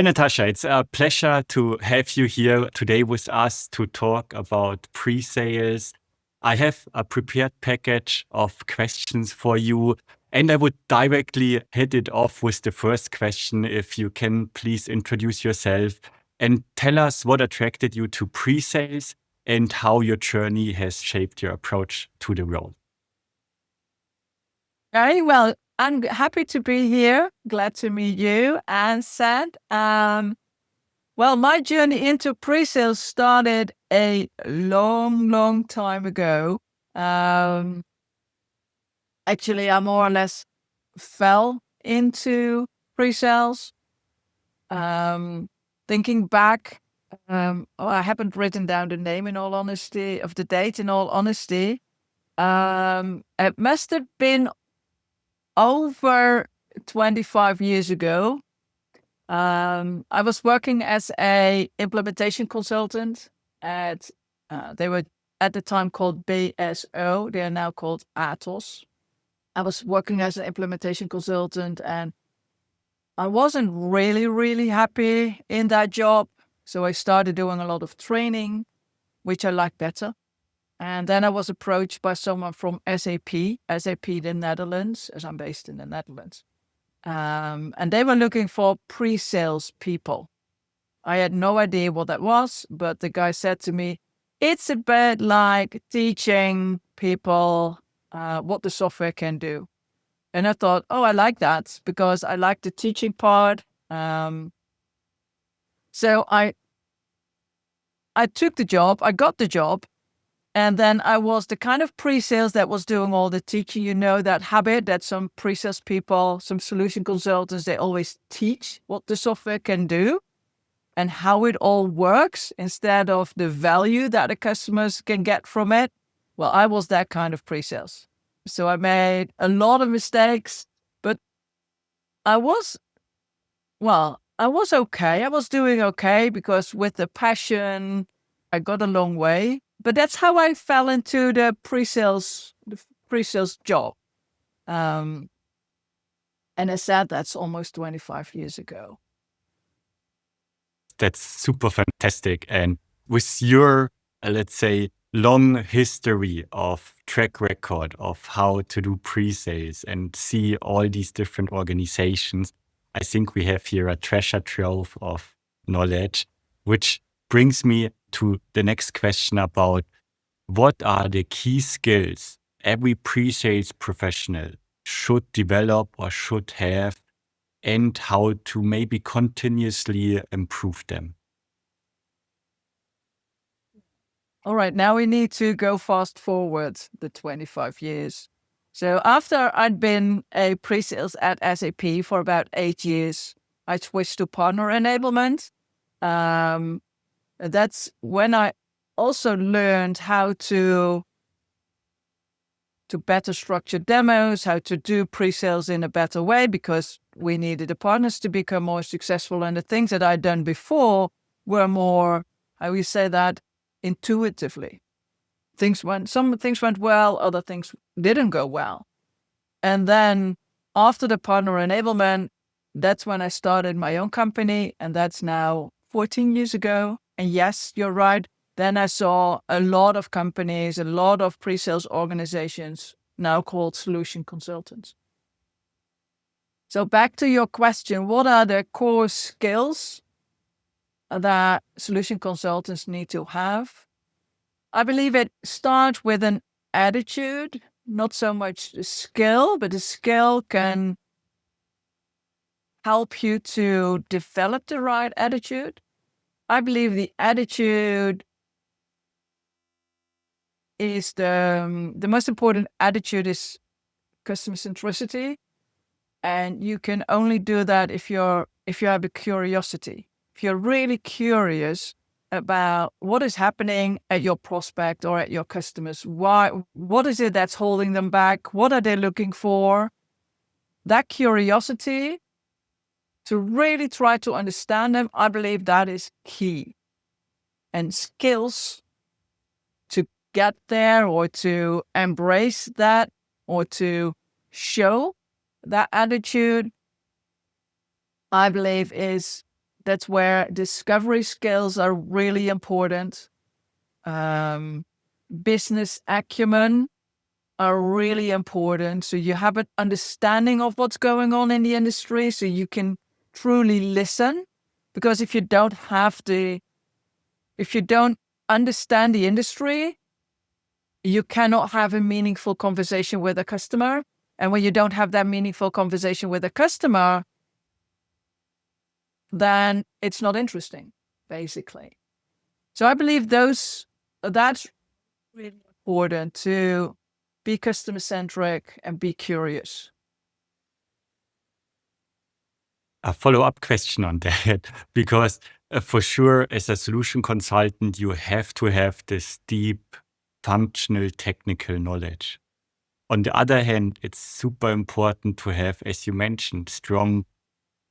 Hi, Natasja. It's a pleasure to have you here today with us to talk about pre-sales. I have a prepared package of questions for you, and I would directly hit it off with the first question. If you can please introduce yourself and tell us what attracted you to pre-sales and how your journey has shaped your approach to the role. Very well. I'm happy to be here. Glad to meet you. And Sad. Well, my journey into pre-sales started a long time ago. Actually, I more or less fell into pre-sales. Thinking back, I haven't written down the name in all honesty, of the date in all honesty. It must have been over 25 years ago. I was working as a implementation consultant at, they were at the time called BSO. They are now called Atos. I was working as an implementation consultant and I wasn't really happy in that job. So I started doing a lot of training, which I liked better. And then I was approached by someone from SAP the Netherlands, as I'm based in the Netherlands. And they were looking for pre-sales people. I had no idea what that was, but the guy said to me, it's a bit like teaching people what the software can do. And I thought, oh, I like that because I like the teaching part. So I took the job, I got the job. And then I was the kind of pre-sales that was doing all the teaching. You know, that habit that some pre-sales people, some solution consultants, they always teach what the software can do and how it all works instead of the value that the customers can get from it. Well, I was that kind of pre-sales. So I made a lot of mistakes, but I was okay. I was doing okay because with the passion, I got a long way. But that's how I fell into the pre-sales job. And I said that's almost 25 years ago. That's super fantastic. And with your, let's say, long history of track record of how to do pre-sales and see all these different organizations, I think we have here a treasure trove of knowledge, which brings me to the next question about what are the key skills every pre-sales professional should develop or should have, and how to maybe continuously improve them. All right, now we need to go fast forward the 25 years. So after I'd been a pre-sales at SAP for about 8 years, I switched to partner enablement. That's when I also learned how to better structure demos, how to do pre-sales in a better way, because we needed the partners to become more successful. And the things that I'd done before were more, how we say that, intuitively. Some things went well, other things didn't go well. And then after the partner enablement, that's when I started my own company, and that's now 14 years ago. And yes, you're right. Then I saw a lot of companies, a lot of pre-sales organizations now called Solution Consultants. So back to your question, what are the core skills that solution consultants need to have? I believe it starts with an attitude, not so much the skill, but the skill can help you to develop the right attitude. I believe the attitude is the most important attitude is customer centricity. And you can only do that if you have a curiosity. If you're really curious about what is happening at your prospect or at your customers, what is it that's holding them back? What are they looking for? That curiosity to really try to understand them, I believe that is key. And skills to get there or to embrace that or to show that attitude, I believe is that's where discovery skills are really important. Business acumen are really important. So you have an understanding of what's going on in the industry, so you can truly listen. Because if you don't understand the industry, you cannot have a meaningful conversation with a customer. And when you don't have that meaningful conversation with a customer, then it's not interesting, basically. So I believe that's really important, to be customer-centric and be curious. A follow-up question on that, because for sure, as a solution consultant, you have to have this deep functional technical knowledge. On the other hand, it's super important to have, as you mentioned, strong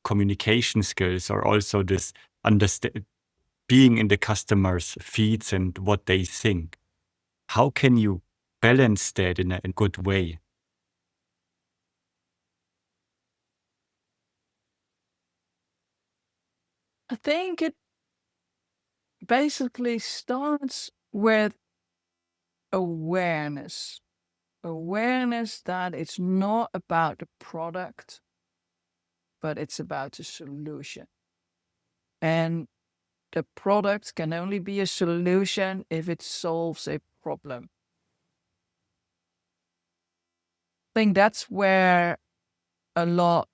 communication skills, or also this being in the customer's feeds and what they think. How can you balance that in a good way? I think it basically starts with awareness. Awareness that it's not about the product, but it's about the solution. And the product can only be a solution if it solves a problem. I think that's where I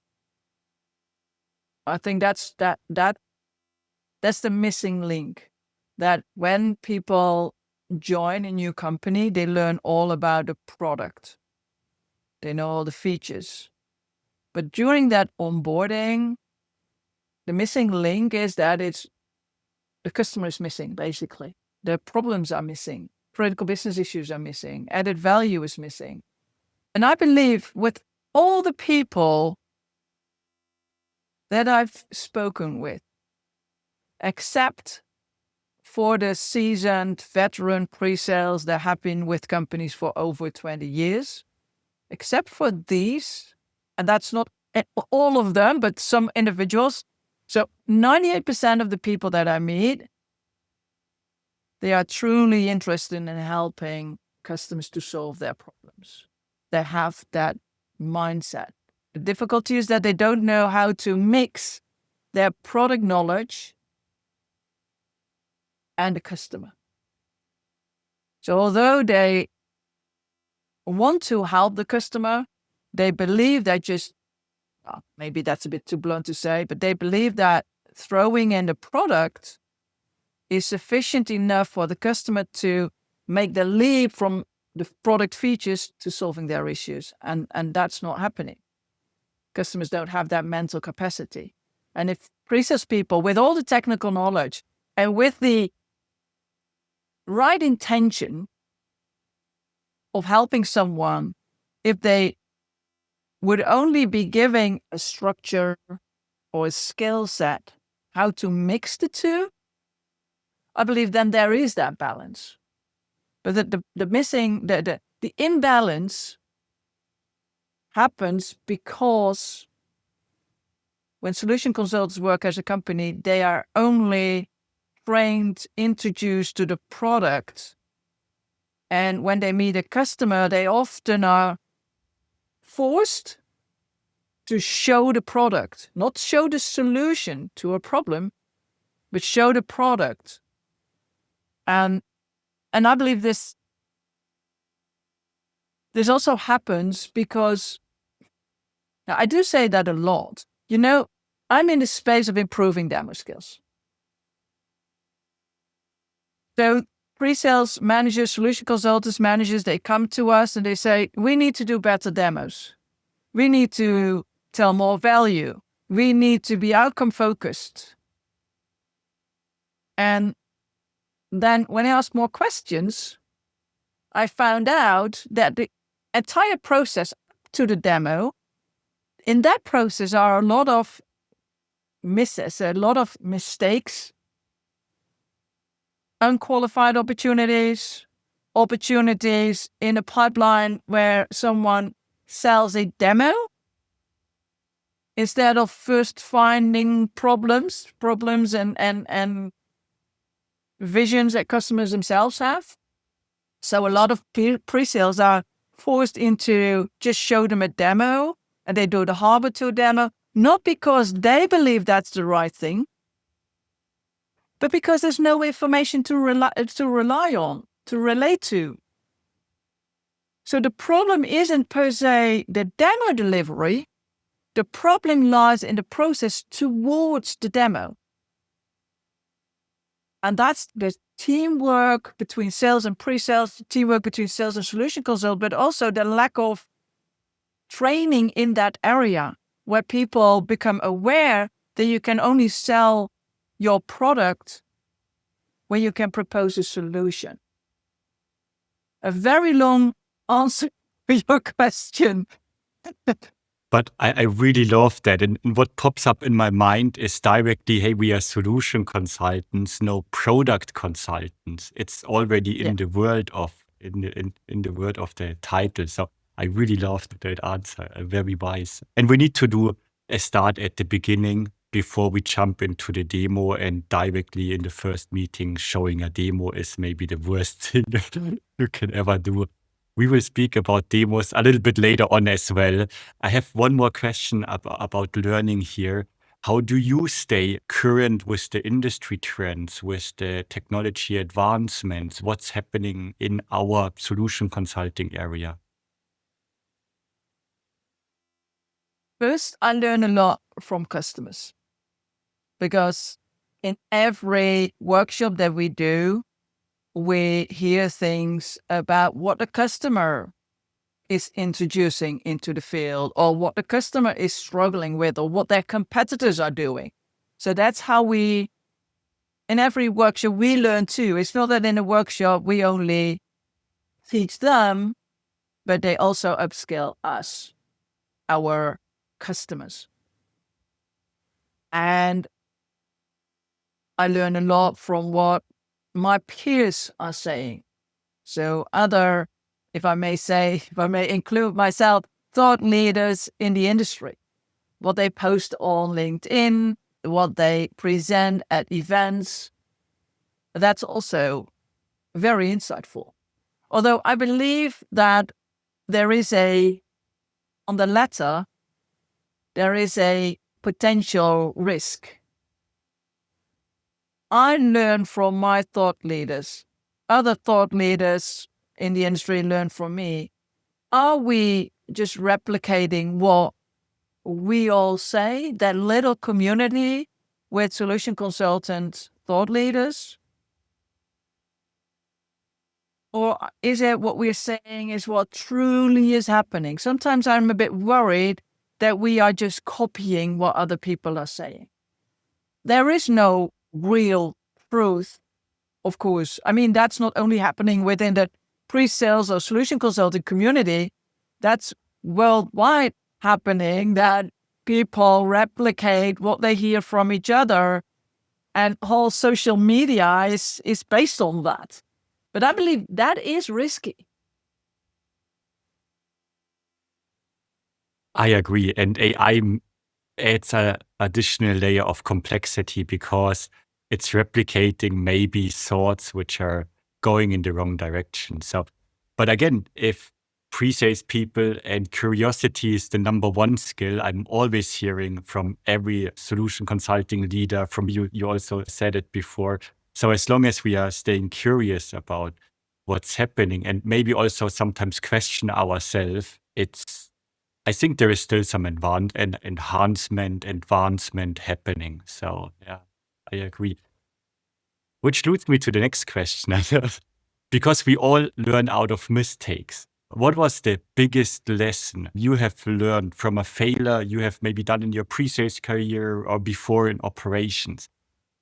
think that's the missing link. That when people join a new company, they learn all about the product. They know all the features. But during that onboarding, the missing link is that the customer is missing, basically. The problems are missing. Critical business issues are missing. Added value is missing. And I believe with all the people that I've spoken with, except for the seasoned veteran pre-sales that have been with companies for over 20 years, except for these, and that's not all of them, but some individuals. So 98% of the people that I meet, they are truly interested in helping customers to solve their problems. They have that mindset. The difficulty is that they don't know how to mix their product knowledge and the customer. So although they want to help the customer, they believe that maybe that's a bit too blunt to say, but they believe that throwing in the product is sufficient enough for the customer to make the leap from the product features to solving their issues. And that's not happening. Customers don't have that mental capacity. And if pre-sales people with all the technical knowledge and with the right intention of helping someone, if they would only be giving a structure or a skill set, how to mix the two, I believe then there is that balance. But the imbalance happens because when solution consultants work as a company, they are only trained, introduced to the product. And when they meet a customer, they often are forced to show the product, not show the solution to a problem, but show the product. And I believe this also happens because, now I do say that a lot. I'm in the space of improving demo skills. So pre-sales managers, solution consultants, managers, they come to us and they say, we need to do better demos. We need to tell more value. We need to be outcome focused. And then when I asked more questions, I found out that the entire process to the demo, in that process are a lot of misses, a lot of mistakes, unqualified opportunities in a pipeline where someone sells a demo instead of first finding problems and visions that customers themselves have. So a lot of pre-sales are forced into just show them a demo, and they do the harbor tool demo, not because they believe that's the right thing, but because there's no information to rely on, to relate to. So the problem isn't per se the demo delivery. The problem lies in the process towards the demo. And that's the teamwork between sales and pre-sales, the teamwork between sales and solution consult, but also the lack of training in that area where people become aware that you can only sell your product when you can propose a solution. A very long answer to your question. But I really love that. And what pops up in my mind is directly, hey, we are solution consultants, no product consultants. It's already in the world of in the word of the title. So I really loved that answer. Very wise. And we need to do a start at the beginning before we jump into the demo, and directly in the first meeting showing a demo is maybe the worst thing you can ever do. We will speak about demos a little bit later on as well. I have one more question about learning here. How do you stay current with the industry trends, with the technology advancements? What's happening in our solution consulting area? First, I learn a lot from customers, because in every workshop that we do, we hear things about what the customer is introducing into the field, or what the customer is struggling with, or what their competitors are doing. So that's how in every workshop we learn too. It's not that in a workshop we only teach them, but they also upskill us, our customers. And I learn a lot from what my peers are saying. So if I may include myself, thought leaders in the industry, what they post on LinkedIn, what they present at events, that's also very insightful. Although I believe that on the latter, there is a potential risk. I learn from my thought leaders. Other thought leaders in the industry learn from me. Are we just replicating what we all say, that little community with solution consultant thought leaders? Or is it what we're saying is what truly is happening? Sometimes I'm a bit worried that we are just copying what other people are saying. There is no real truth, of course. I mean, that's not only happening within the pre-sales or solution consulting community, that's worldwide happening, that people replicate what they hear from each other, and whole social media is based on that. But I believe that is risky. I agree. And AI adds an additional layer of complexity because it's replicating maybe thoughts which are going in the wrong direction. So, but again, if pre-sales people and curiosity is the number one skill, I'm always hearing from every solution consulting leader, from you also said it before. So as long as we are staying curious about what's happening and maybe also sometimes question ourselves, I think there is still some advancement happening. So yeah, I agree. Which leads me to the next question. Because we all learn out of mistakes. What was the biggest lesson you have learned from a failure you have maybe done in your pre-sales career or before in operations?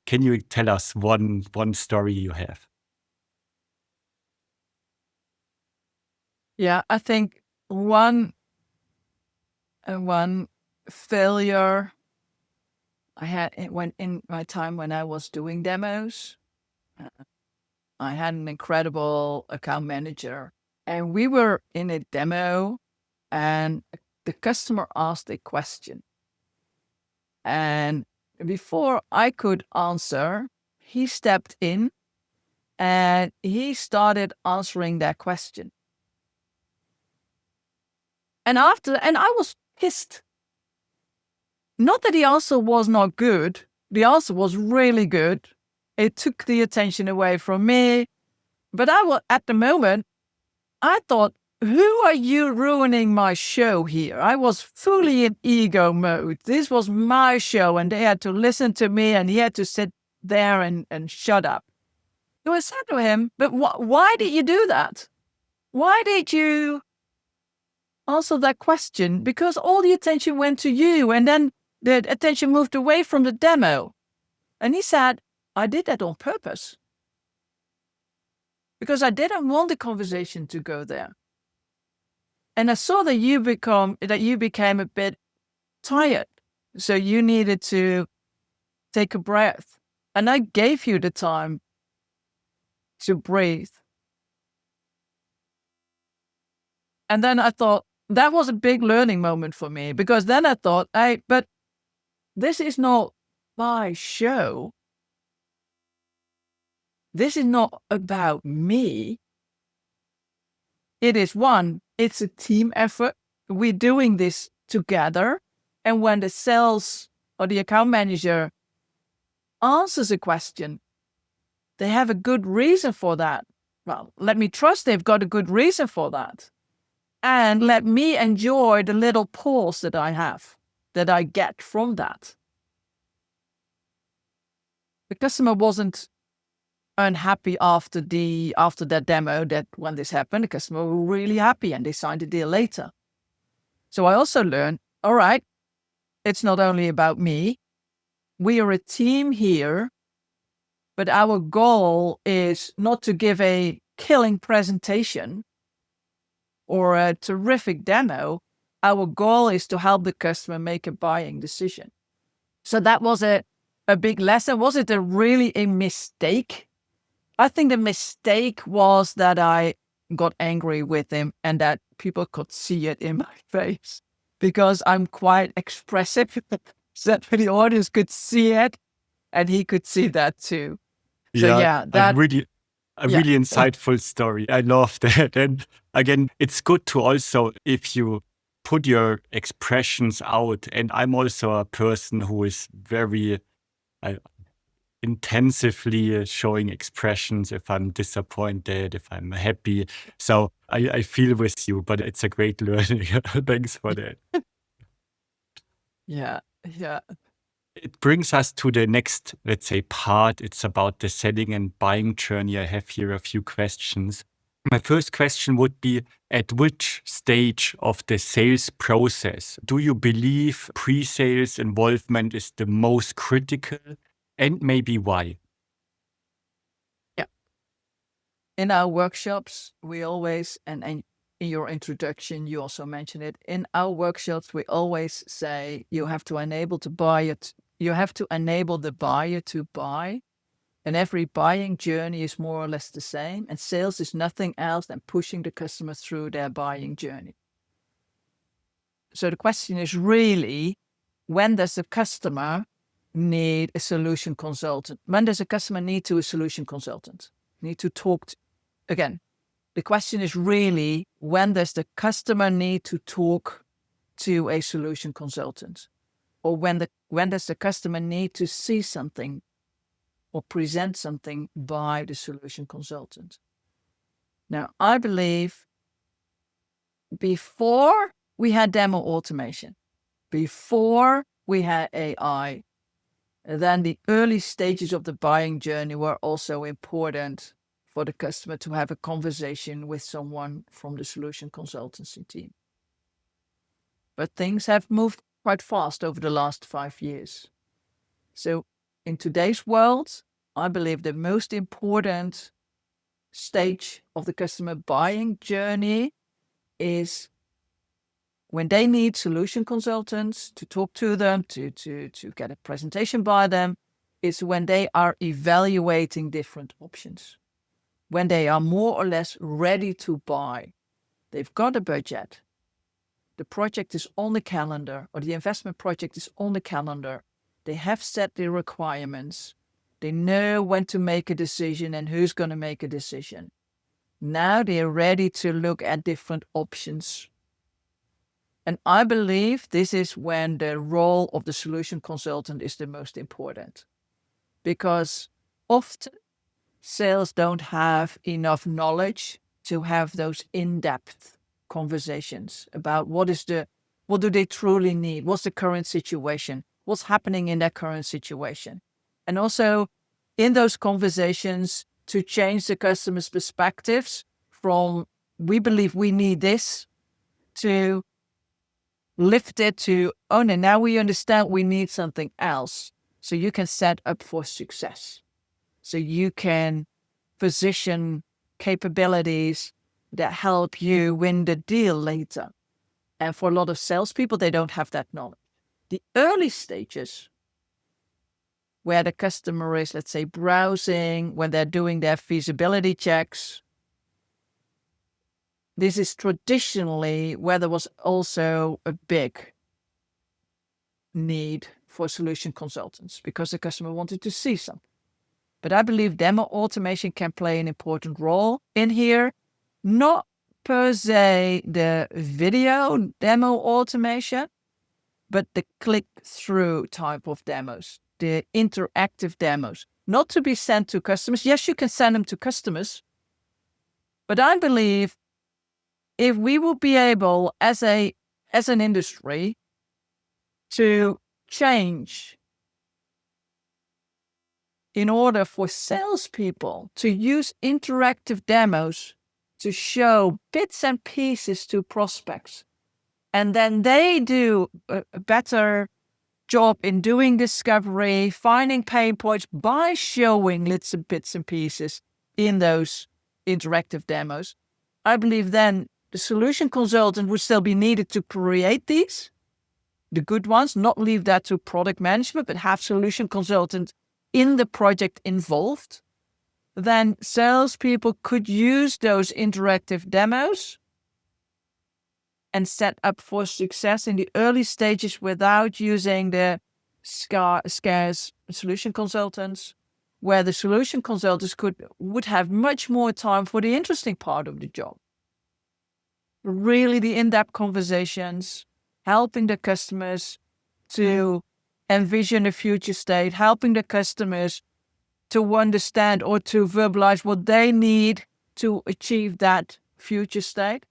Can you tell us one story you have? Yeah, I think one failure I had in my time when I was doing demos. I had an incredible account manager, and we were in a demo, and the customer asked a question. And before I could answer, he stepped in and he started answering that question. And I was pissed. Not that the answer was not good. The answer was really good. It took the attention away from me. But at the moment, I thought, who are you ruining my show here? I was fully in ego mode. This was my show and they had to listen to me and he had to sit there and shut up. So I said to him, but why did you do that? Why did you answer that question? Because all the attention went to you and then the attention moved away from the demo. And he said, I did that on purpose. Because I didn't want the conversation to go there. And I saw that you became a bit tired. So you needed to take a breath. And I gave you the time to breathe. And then I thought, that was a big learning moment for me. Because then I thought, but this is not my show. This is not about me. It's a team effort. We're doing this together. And when the sales or the account manager answers a question, they have a good reason for that. Well, let me trust they've got a good reason for that. And let me enjoy the little pause that I get from that. The customer wasn't unhappy after that demo, that when this happened, the customer were really happy and they signed a deal later. So I also learned, all right, it's not only about me. We are a team here, but our goal is not to give a killing presentation or a terrific demo. Our goal is to help the customer make a buying decision. So that was a big lesson. Was it really a mistake? I think the mistake was that I got angry with him and that people could see it in my face because I'm quite expressive. So that the audience could see it and he could see that too. So a really insightful story. I love that. And again, it's good to also, if you put your expressions out, and I'm also a person who is very intensively showing expressions if I'm disappointed, if I'm happy. So I feel with you, but it's a great learning. Thanks for that. Yeah. It brings us to the next, let's say, part. It's about the selling and buying journey. I have here a few questions. My first question would be, at which stage of the sales process do you believe pre-sales involvement is the most critical, and maybe why? Yeah. In our workshops, we always, and in your introduction, you also mentioned it. In our workshops, we always say you have to enable the buyer to buy. And every buying journey is more or less the same. And sales is nothing else than pushing the customer through their buying journey. So the question is really, when does the customer need a solution consultant? When does a customer need a solution consultant? Need to talk to, again, the question is really, when does the customer need to talk to a solution consultant? Or when does the customer need to see something or present something by the solution consultant? Now, I believe before we had demo automation, before we had AI, then the early stages of the buying journey were also important for the customer to have a conversation with someone from the solution consultancy team. But things have moved quite fast over the last 5 years. So in today's world, I believe the most important stage of the customer buying journey is when they need solution consultants to talk to them, to get a presentation by them, is when they are evaluating different options. When they are more or less ready to buy. They've got a budget. The project is on the calendar, or the investment project is on the calendar. They have set the requirements. They know when to make a decision and who's going to make a decision. Now they're ready to look at different options. And I believe this is when the role of the solution consultant is the most important. Because often sales don't have enough knowledge to have those in-depth conversations about what do they truly need? What's the current situation? What's happening in their current situation? And also in those conversations to change the customer's perspectives from we believe we need this to lift it to, oh no, now we understand we need something else. So you can set up for success. So you can position capabilities that help you win the deal later. And for a lot of salespeople, they don't have that knowledge. The early stages, where the customer is, let's say, browsing, when they're doing their feasibility checks, this is traditionally where there was also a big need for solution consultants because the customer wanted to see something. But I believe demo automation can play an important role in here, not per se the video demo automation, but the click-through type of demos, the interactive demos, not to be sent to customers. Yes, you can send them to customers, but I believe if we will be able as an industry to change in order for salespeople to use interactive demos to show bits and pieces to prospects, and then they do a better job in doing discovery, finding pain points by showing little bits and pieces in those interactive demos. I believe then the solution consultant would still be needed to create these, the good ones, not leave that to product management, but have solution consultant in the project involved. Then salespeople could use those interactive demos and set up for success in the early stages without using the scarce solution consultants, where the solution consultants would have much more time for the interesting part of the job. Really the in-depth conversations, helping the customers to envision a future state, helping the customers to understand or to verbalize what they need to achieve that future state.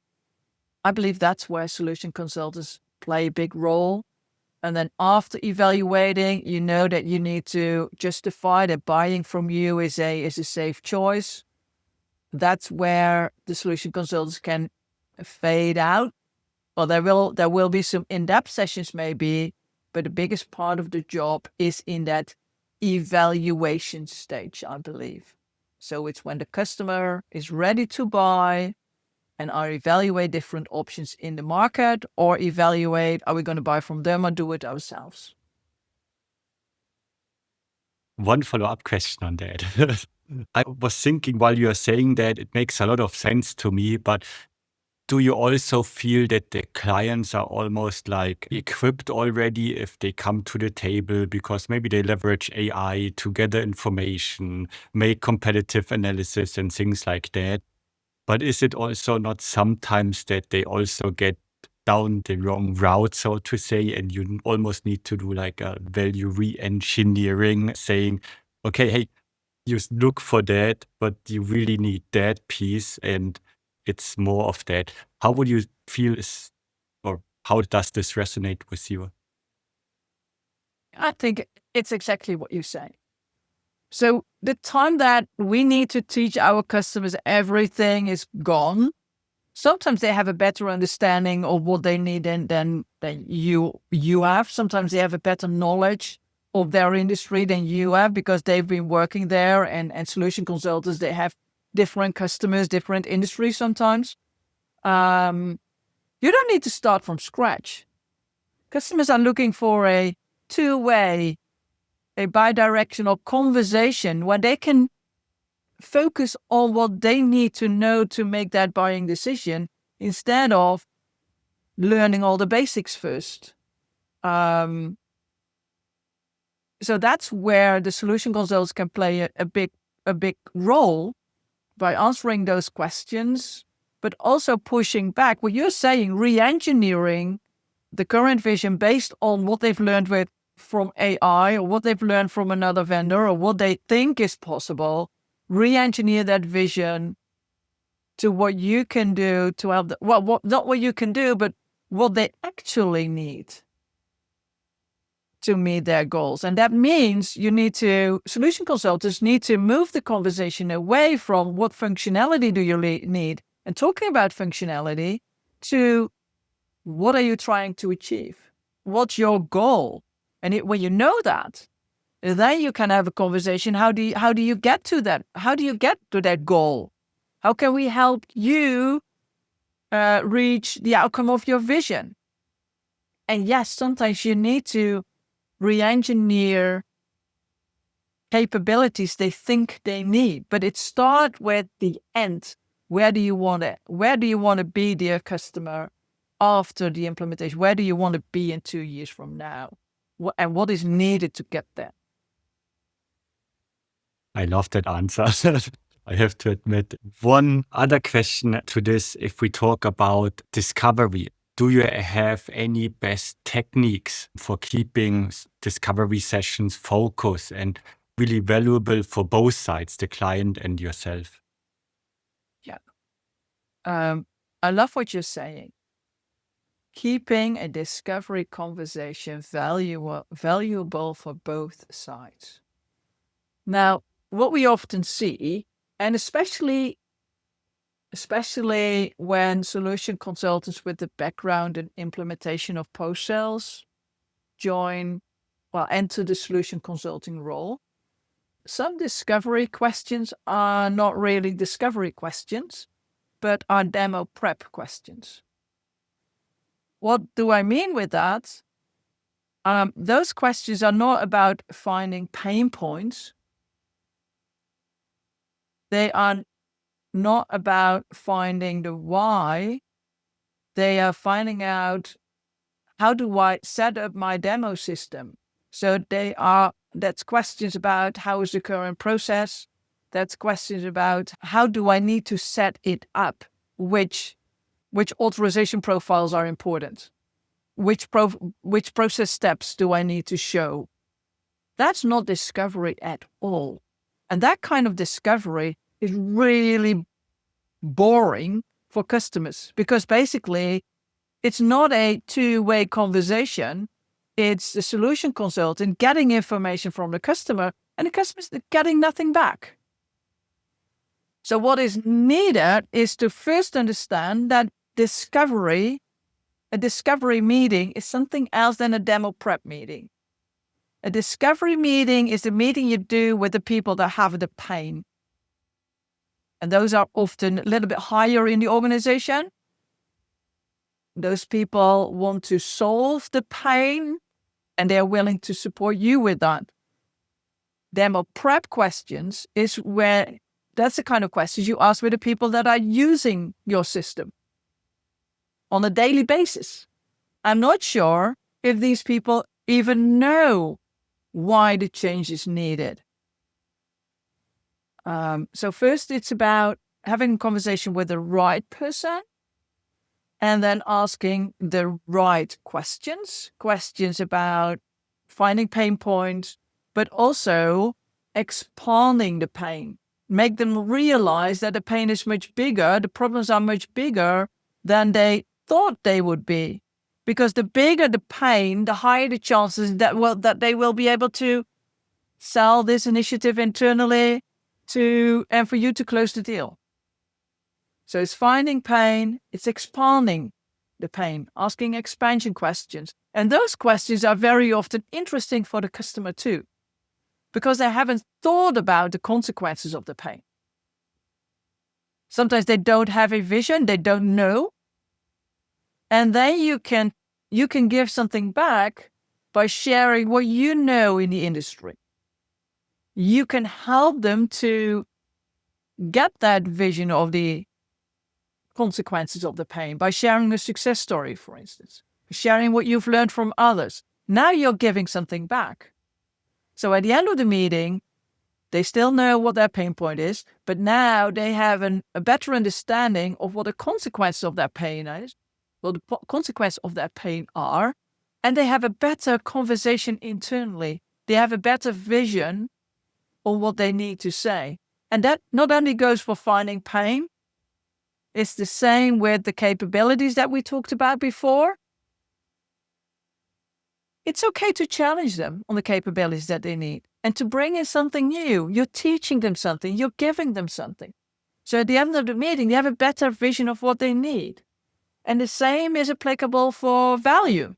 I believe that's where solution consultants play a big role. And then after evaluating, you know that you need to justify that buying from you is a safe choice. That's where the solution consultants can fade out. Well, there will be some in-depth sessions maybe, but the biggest part of the job is in that evaluation stage, I believe. So it's when the customer is ready to buy and I evaluate different options in the market, or evaluate, are we going to buy from them or do it ourselves? One follow-up question on that. I was thinking while you are saying that, it makes a lot of sense to me, but do you also feel that the clients are almost like equipped already if they come to the table because maybe they leverage AI to gather information, make competitive analysis and things like that? But is it also not sometimes that they also get down the wrong route, so to say, and you almost need to do like a value re-engineering, saying, okay, hey, you look for that, but you really need that piece, and it's more of that. How would you feel or how does this resonate with you? I think it's exactly what you say. So the time that we need to teach our customers everything is gone. Sometimes they have a better understanding of what they need than you have. Sometimes they have a better knowledge of their industry than you have because they've been working there, and solution consultants, they have different customers, different industries sometimes. You don't need to start from scratch. Customers are looking for a two-way, a bi-directional conversation where they can focus on what they need to know to make that buying decision instead of learning all the basics first. so that's where the solution consultants can play a big role by answering those questions, but also pushing back what you're saying, re-engineering the current vision based on what they've learned from AI or what they've learned from another vendor or what they think is possible, re-engineer that vision to what you can do to help not what you can do, but what they actually need to meet their goals. And that means solution consultants need to move the conversation away from what functionality do you need and talking about functionality to what are you trying to achieve? What's your goal? And when you know that, then you can have a conversation. How do you get to that? How do you get to that goal? How can we help you reach the outcome of your vision? And yes, sometimes you need to re-engineer capabilities they think they need, but it starts with the end. Where do you want it? Where do you want to be, dear customer, after the implementation? Where do you want to be in 2 years from now? And what is needed to get there? I love that answer. I have to admit. One other question to this, if we talk about discovery, do you have any best techniques for keeping discovery sessions focused and really valuable for both sides, the client and yourself? Yeah. I love what you're saying. Keeping a discovery conversation valuable for both sides. Now, what we often see, and especially when solution consultants with the background in implementation of post-sales enter the solution consulting role, some discovery questions are not really discovery questions, but are demo prep questions. What do I mean with that? Those questions are not about finding pain points. They are not about finding the why. They are finding out, how do I set up my demo system? So that's questions about how is the current process. That's questions about how do I need to set it up? Which authorization profiles are important? Which process steps do I need to show? That's not discovery at all. And that kind of discovery is really boring for customers because basically it's not a two-way conversation. It's the solution consultant getting information from the customer and the customer's getting nothing back. So what is needed is to first understand that a discovery meeting is something else than a demo prep meeting. A discovery meeting is the meeting you do with the people that have the pain. And those are often a little bit higher in the organization. Those people want to solve the pain and they're willing to support you with that. Demo prep questions that's the kind of questions you ask with the people that are using your system on a daily basis. I'm not sure if these people even know why the change is needed. So first it's about having a conversation with the right person and then asking the right questions about finding pain points, but also expanding the pain. Make them realize that the pain is much bigger, the problems are much bigger than they thought they would be. Because the bigger the pain, the higher the chances that they will be able to sell this initiative internally and for you to close the deal. So it's finding pain, it's expanding the pain, asking expansion questions. And those questions are very often interesting for the customer too, because they haven't thought about the consequences of the pain. Sometimes they don't have a vision, they don't know. And then you can give something back by sharing what you know in the industry. You can help them to get that vision of the consequences of the pain by sharing a success story, for instance, sharing what you've learned from others. Now you're giving something back. So at the end of the meeting, they still know what their pain point is, but now they have a better understanding of what the consequences of that pain is, what the consequences of that pain are, and they have a better conversation internally. They have a better vision on what they need to say. And that not only goes for finding pain, it's the same with the capabilities that we talked about before. It's okay to challenge them on the capabilities that they need and to bring in something new. You're teaching them something, you're giving them something. So at the end of the meeting, they have a better vision of what they need. And the same is applicable for value.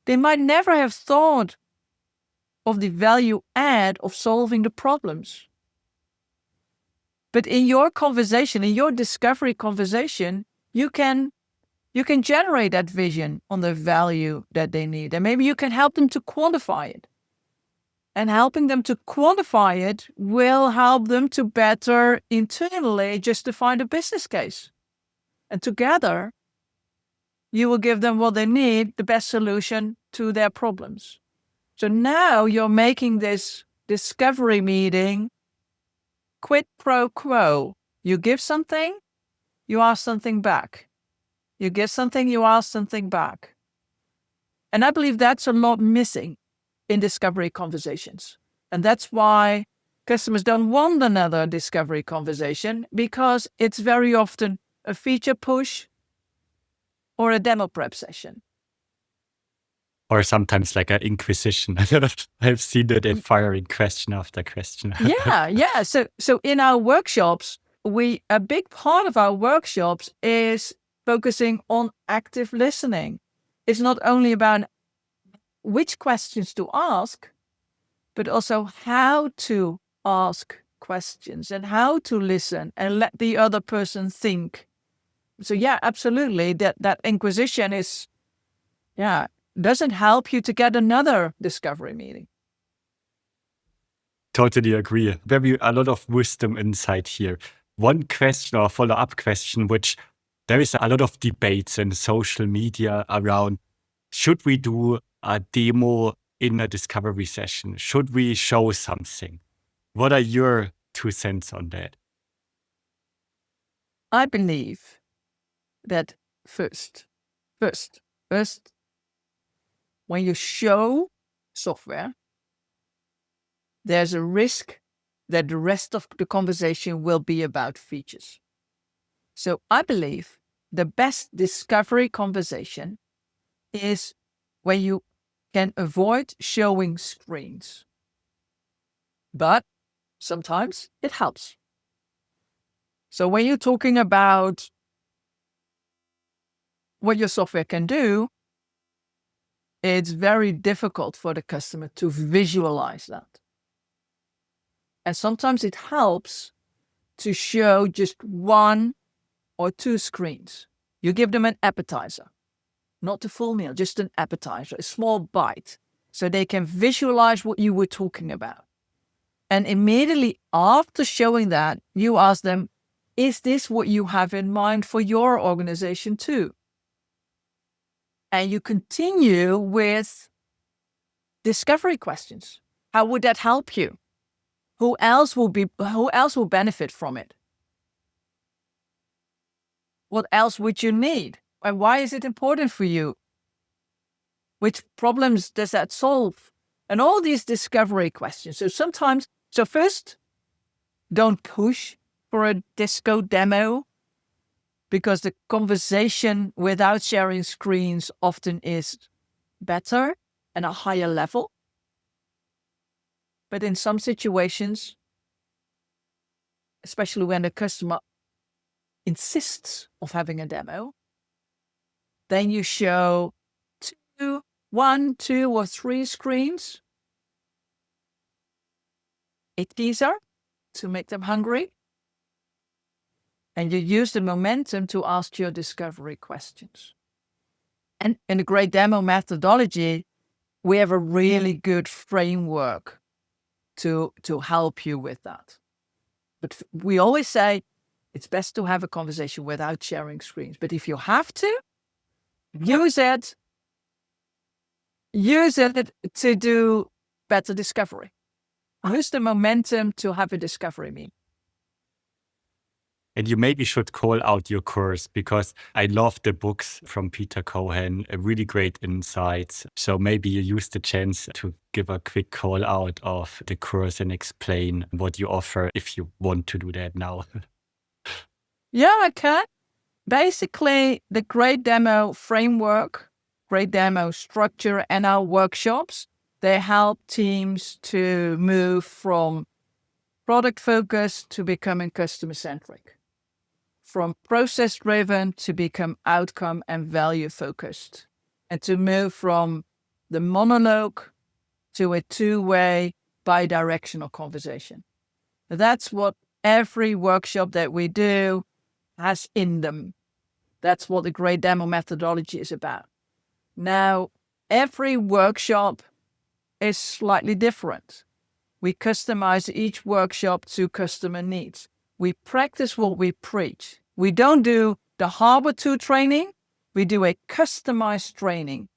They might never have thought of the value add of solving the problems. But in your conversation, in your discovery conversation, you can generate that vision on the value that they need. And maybe you can help them to quantify it. And helping them to quantify it will help them to better internally justify the business case. And together, you will give them what they need, the best solution to their problems. So now you're making this discovery meeting quid pro quo. You give something, you ask something back. You give something, you ask something back. And I believe that's a lot missing in discovery conversations. And that's why customers don't want another discovery conversation, because it's very often a feature push or a demo prep session. Or sometimes like an inquisition. I've seen that they're firing question after question. Yeah. So in our workshops, a big part of our workshops is focusing on active listening. It's not only about which questions to ask, but also how to ask questions and how to listen and let the other person think. So yeah, absolutely. That inquisition doesn't help you to get another discovery meeting. Totally agree. A lot of wisdom inside here. One question or follow-up question, which there is a lot of debates in social media around, should we do a demo in a discovery session? Should we show something? What are your 2 cents on that? I believe that first, when you show software, there's a risk that the rest of the conversation will be about features. So I believe the best discovery conversation is when you can avoid showing screens. But sometimes it helps. So when you're talking about what your software can do, it's very difficult for the customer to visualize that. And sometimes it helps to show just 1 or 2 screens. You give them an appetizer, not the full meal, just an appetizer, a small bite, so they can visualize what you were talking about. And immediately after showing that, you ask them, is this what you have in mind for your organization too? And you continue with discovery questions. How would that help you? Who else will benefit from it? What else would you need? And why is it important for you? Which problems does that solve? And all these discovery questions. So first, don't push for a disco demo, because the conversation without sharing screens often is better and a higher level. But in some situations, especially when the customer insists of having a demo, then you show 1, 2, or 3 screens, a teaser to make them hungry, and you use the momentum to ask your discovery questions. And in the great demo methodology, we have a really good framework to help you with that. But we always say it's best to have a conversation without sharing screens. But if you have to, use it to do better discovery. Use the momentum to have a discovery meeting. And you maybe should call out your course, because I love the books from Peter Cohen, really great insights. So maybe you use the chance to give a quick call out of the course and explain what you offer if you want to do that now. Yeah, I can. Basically, the Great Demo framework, Great Demo structure, and our workshops, they help teams to move from product focused to becoming customer centric, from process driven to become outcome and value focused, and to move from the monologue to a two-way bi-directional conversation. That's what every workshop that we do has in them. That's what the Great Demo methodology is about. Now, every workshop is slightly different. We customize each workshop to customer needs. We practice what we preach. We don't do the Harbor 2 training. We do a customized training.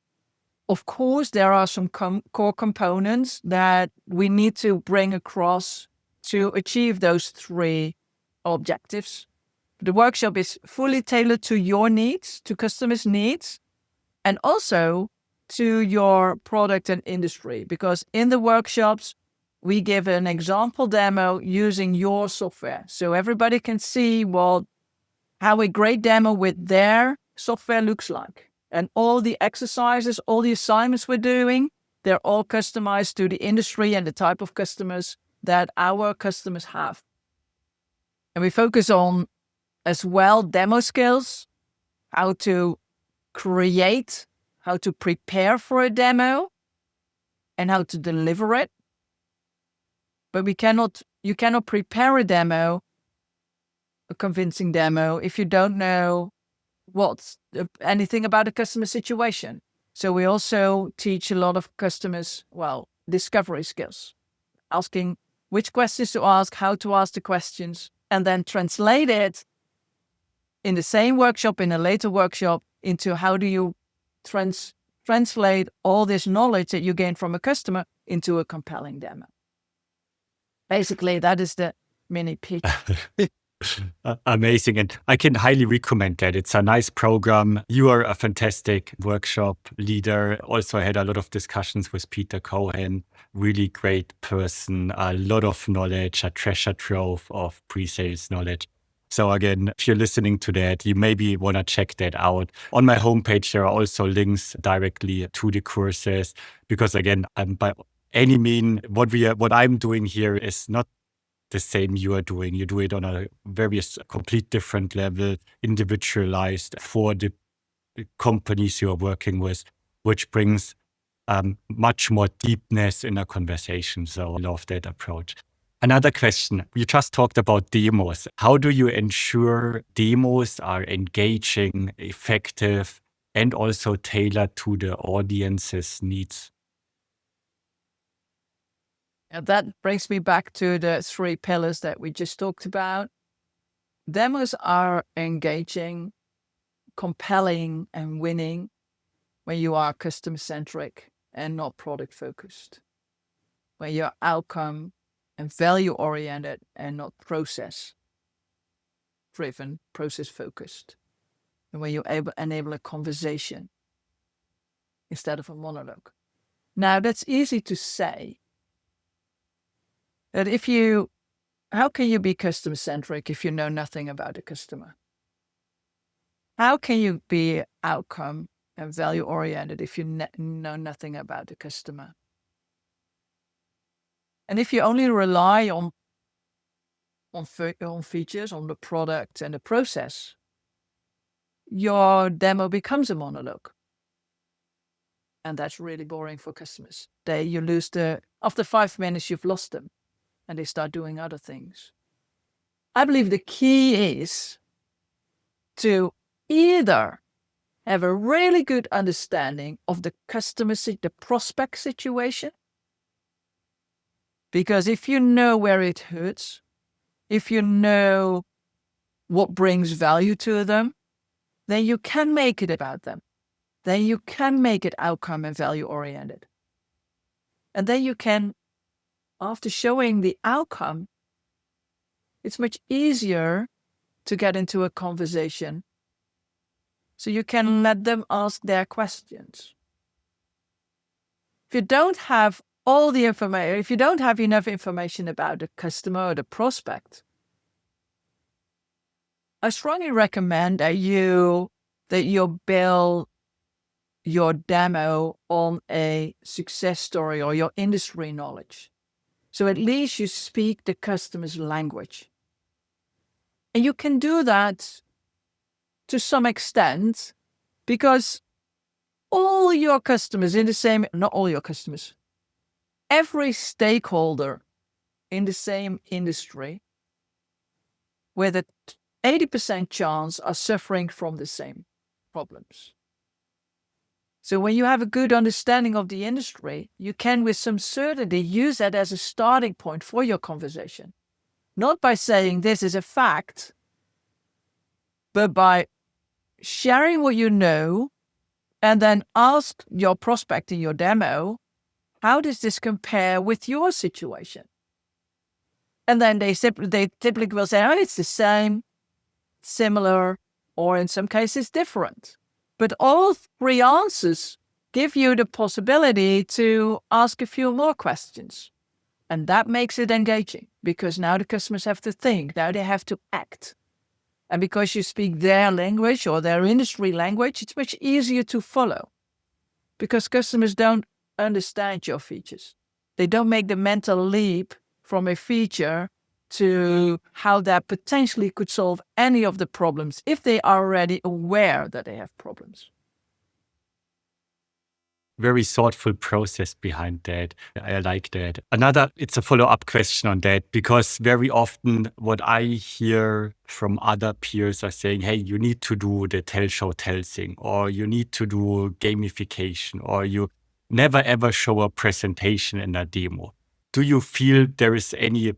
Of course, there are some core components that we need to bring across to achieve those three objectives. The workshop is fully tailored to your needs, to customers' needs, and also to your product and industry. Because in the workshops, we give an example demo using your software. So everybody can see how a great demo with their software looks like. And all the exercises, all the assignments we're doing, they're all customized to the industry and the type of customers that our customers have. And we focus on as well demo skills, how to create, how to prepare for a demo, and how to deliver it. But you cannot prepare a demo, a convincing demo, if you don't know anything about the customer situation. So we also teach a lot of customers, discovery skills, asking which questions to ask, how to ask the questions, and then translate it in the same workshop, in a later workshop, into how do you translate all this knowledge that you gain from a customer into a compelling demo. Basically, that is the mini pitch. Amazing. And I can highly recommend that. It's a nice program. You are a fantastic workshop leader. Also had a lot of discussions with Peter Cohen, really great person, a lot of knowledge, a treasure trove of pre-sales knowledge. So again, if you're listening to that, you maybe want to check that out. On my homepage, there are also links directly to the courses, because again, by any means, what I'm doing here is not the same you are doing. You do it on a complete different level, individualized for the companies you are working with, which brings much more deepness in a conversation. So I love that approach. Another question. You just talked about demos. How do you ensure demos are engaging, effective, and also tailored to the audience's needs? And that brings me back to the three pillars that we just talked about. Demos are engaging, compelling, and winning when you are customer-centric and not product-focused. When you're outcome and value-oriented and not process-driven, process-focused. And when you enable a conversation instead of a monologue. Now, that's easy to say. That how can you be customer-centric if you know nothing about the customer? How can you be outcome and value-oriented if you know nothing about the customer? And if you only rely on features, on the product and the process, your demo becomes a monologue. And that's really boring for customers. After 5 minutes, you've lost them. And they start doing other things. I believe the key is to either have a really good understanding of the the prospect situation. Because if you know where it hurts, if you know what brings value to them, then you can make it about them. Then you can make it outcome and value oriented. And then you can, after showing the outcome, it's much easier to get into a conversation. So you can let them ask their questions. If you don't have all the information, if you don't have enough information about the customer or the prospect, I strongly recommend that you build your demo on a success story or your industry knowledge. So at least you speak the customer's language. And you can do that to some extent because all your customers not all your customers, every stakeholder in the same industry with a 80% chance are suffering from the same problems. So when you have a good understanding of the industry, you can with some certainty use that as a starting point for your conversation. Not by saying this is a fact, but by sharing what you know and then ask your prospect in your demo, how does this compare with your situation? And then they typically will say, oh, it's the same, similar, or in some cases different. But all three answers give you the possibility to ask a few more questions. And that makes it engaging because now the customers have to think, now they have to act. And because you speak their language or their industry language, it's much easier to follow because customers don't understand your features. They don't make the mental leap from a feature to how that potentially could solve any of the problems if they are already aware that they have problems. Very thoughtful process behind that. I like that. It's a follow-up question on that because very often what I hear from other peers are saying, hey, you need to do the tell, show, tell thing, or you need to do gamification, or you never ever show a presentation in a demo. Do you feel there is any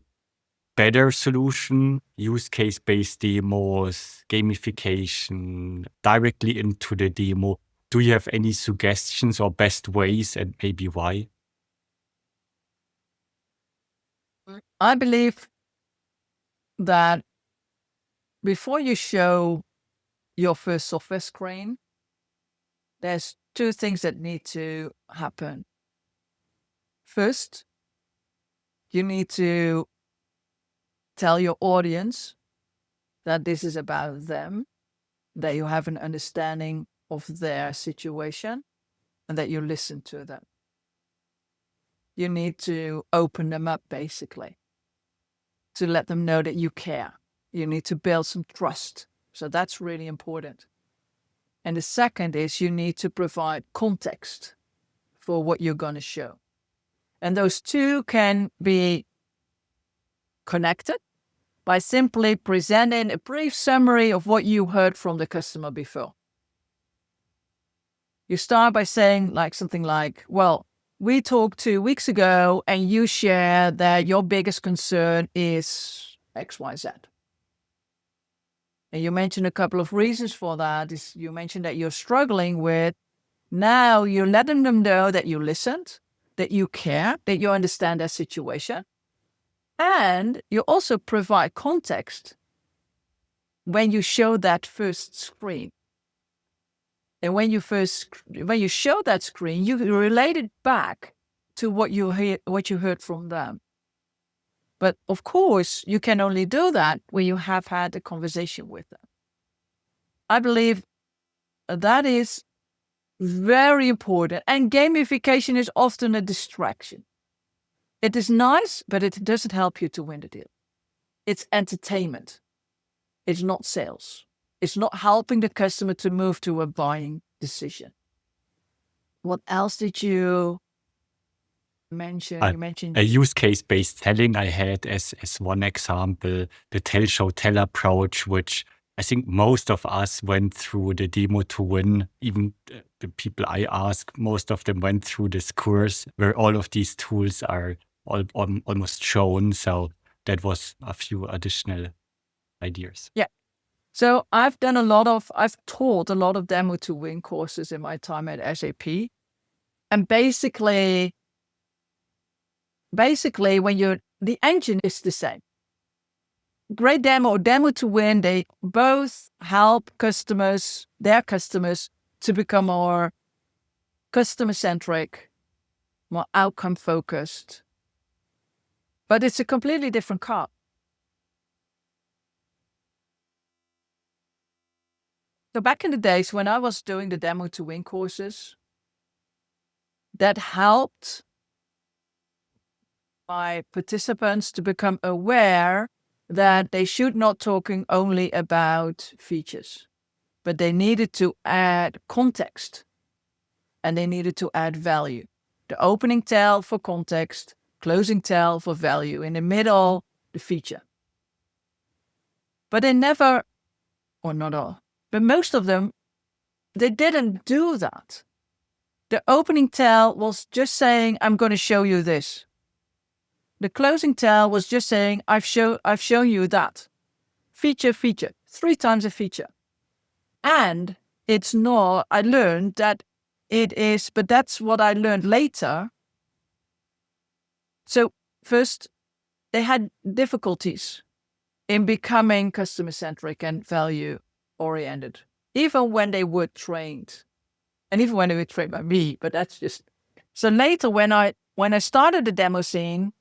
better solution, use case-based demos, gamification, directly into the demo? Do you have any suggestions or best ways and maybe why? I believe that before you show your first software screen, there's two things that need to happen. First, you need to tell your audience that this is about them, that you have an understanding of their situation, and that you listen to them. You need to open them up, basically, to let them know that you care. You need to build some trust. So that's really important. And the second is you need to provide context for what you're going to show. And those two can be connected by simply presenting a brief summary of what you heard from the customer before. You start by saying something like, well, we talked 2 weeks ago and you shared that your biggest concern is XYZ. And you mentioned a couple of reasons for that. You mentioned that you're struggling with. Now you're letting them know that you listened, that you care, that you understand their situation. And you also provide context when you show that first screen. And when you show that screen, you relate it back to what you heard from them. But of course, you can only do that when you have had a conversation with them. I believe that is very important. And gamification is often a distraction. It is nice, but it doesn't help you to win the deal. It's entertainment. It's not sales. It's not helping the customer to move to a buying decision. What else did you mention? You mentioned a use case-based telling I had as one example, the tell, show, tell approach, which I think most of us went through the demo to win. Even the people I ask, most of them went through this course where all of these tools are almost shown. So that was a few additional ideas. Yeah. So I've taught a lot of demo to win courses in my time at SAP. And basically, basically the engine is the same. Great demo or demo to win, they both help their customers to become more customer-centric, more outcome-focused. But it's a completely different car. So back in the days when I was doing the Demo to Win courses, that helped my participants to become aware that they should not talking only about features, but they needed to add context and they needed to add value. The opening tell for context, closing tell for value, in the middle, the feature. But they never, or not all, but most of them, they didn't do that. The opening tell was just saying, I'm going to show you this. The closing tell was just saying, I've shown you that. Feature, 3 times a feature. And it's not, I learned that it is, but that's what I learned later. So first, they had difficulties in becoming customer-centric and value-oriented, even when they were trained. And even when they were trained by me, but that's just... So later when I started the DemoScene,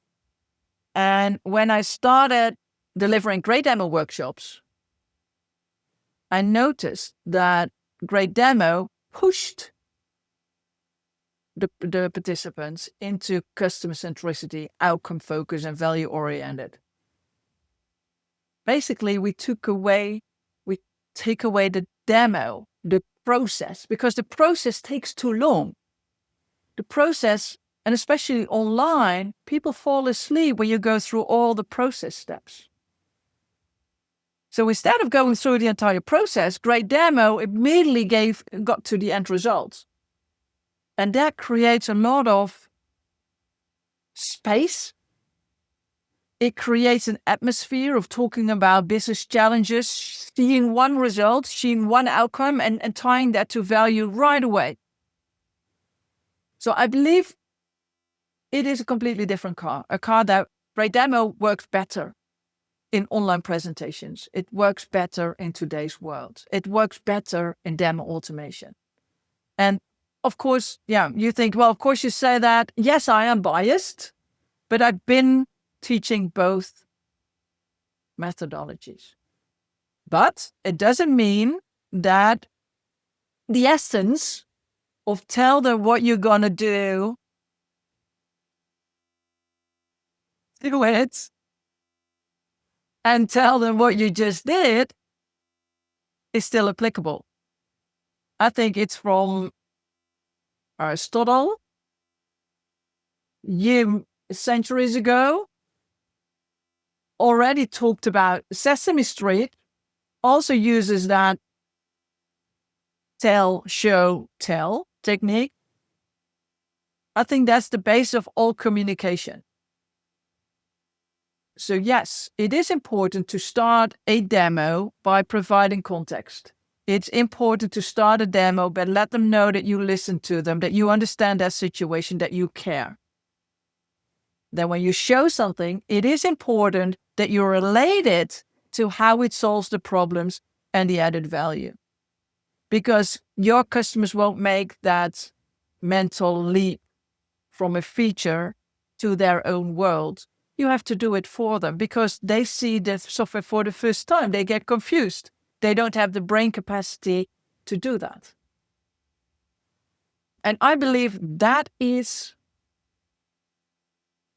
and when I started delivering great demo workshops, I noticed that great demo pushed the participants into customer centricity, outcome focus, and value oriented. Basically, we take away the demo, the process, because the process takes too long. The process, and especially online, people fall asleep when you go through all the process steps. So instead of going through the entire process, great demo immediately got to the end result. And that creates a lot of space. It creates an atmosphere of talking about business challenges, seeing one result, seeing one outcome, and tying that to value right away. So I believe it is a completely different car, a car that great demo works better in online presentations. It works better in today's world. It works better in demo automation. And of course, you think, well, of course you say that. Yes, I am biased, but I've been teaching both methodologies. But it doesn't mean that the essence of tell them what you're going to do it and tell them what you just did is still applicable. I think it's from Aristotle, centuries ago, already talked about. Sesame Street also uses that tell, show, tell technique. I think that's the base of all communication. So yes, it is important to start a demo by providing context. It's important to start a demo, but let them know that you listen to them, that you understand their situation, that you care. Then when you show something, it is important that you relate it to how it solves the problems and the added value. Because your customers won't make that mental leap from a feature to their own world. You have to do it for them because they see the software for the first time. They get confused. They don't have the brain capacity to do that. And I believe that is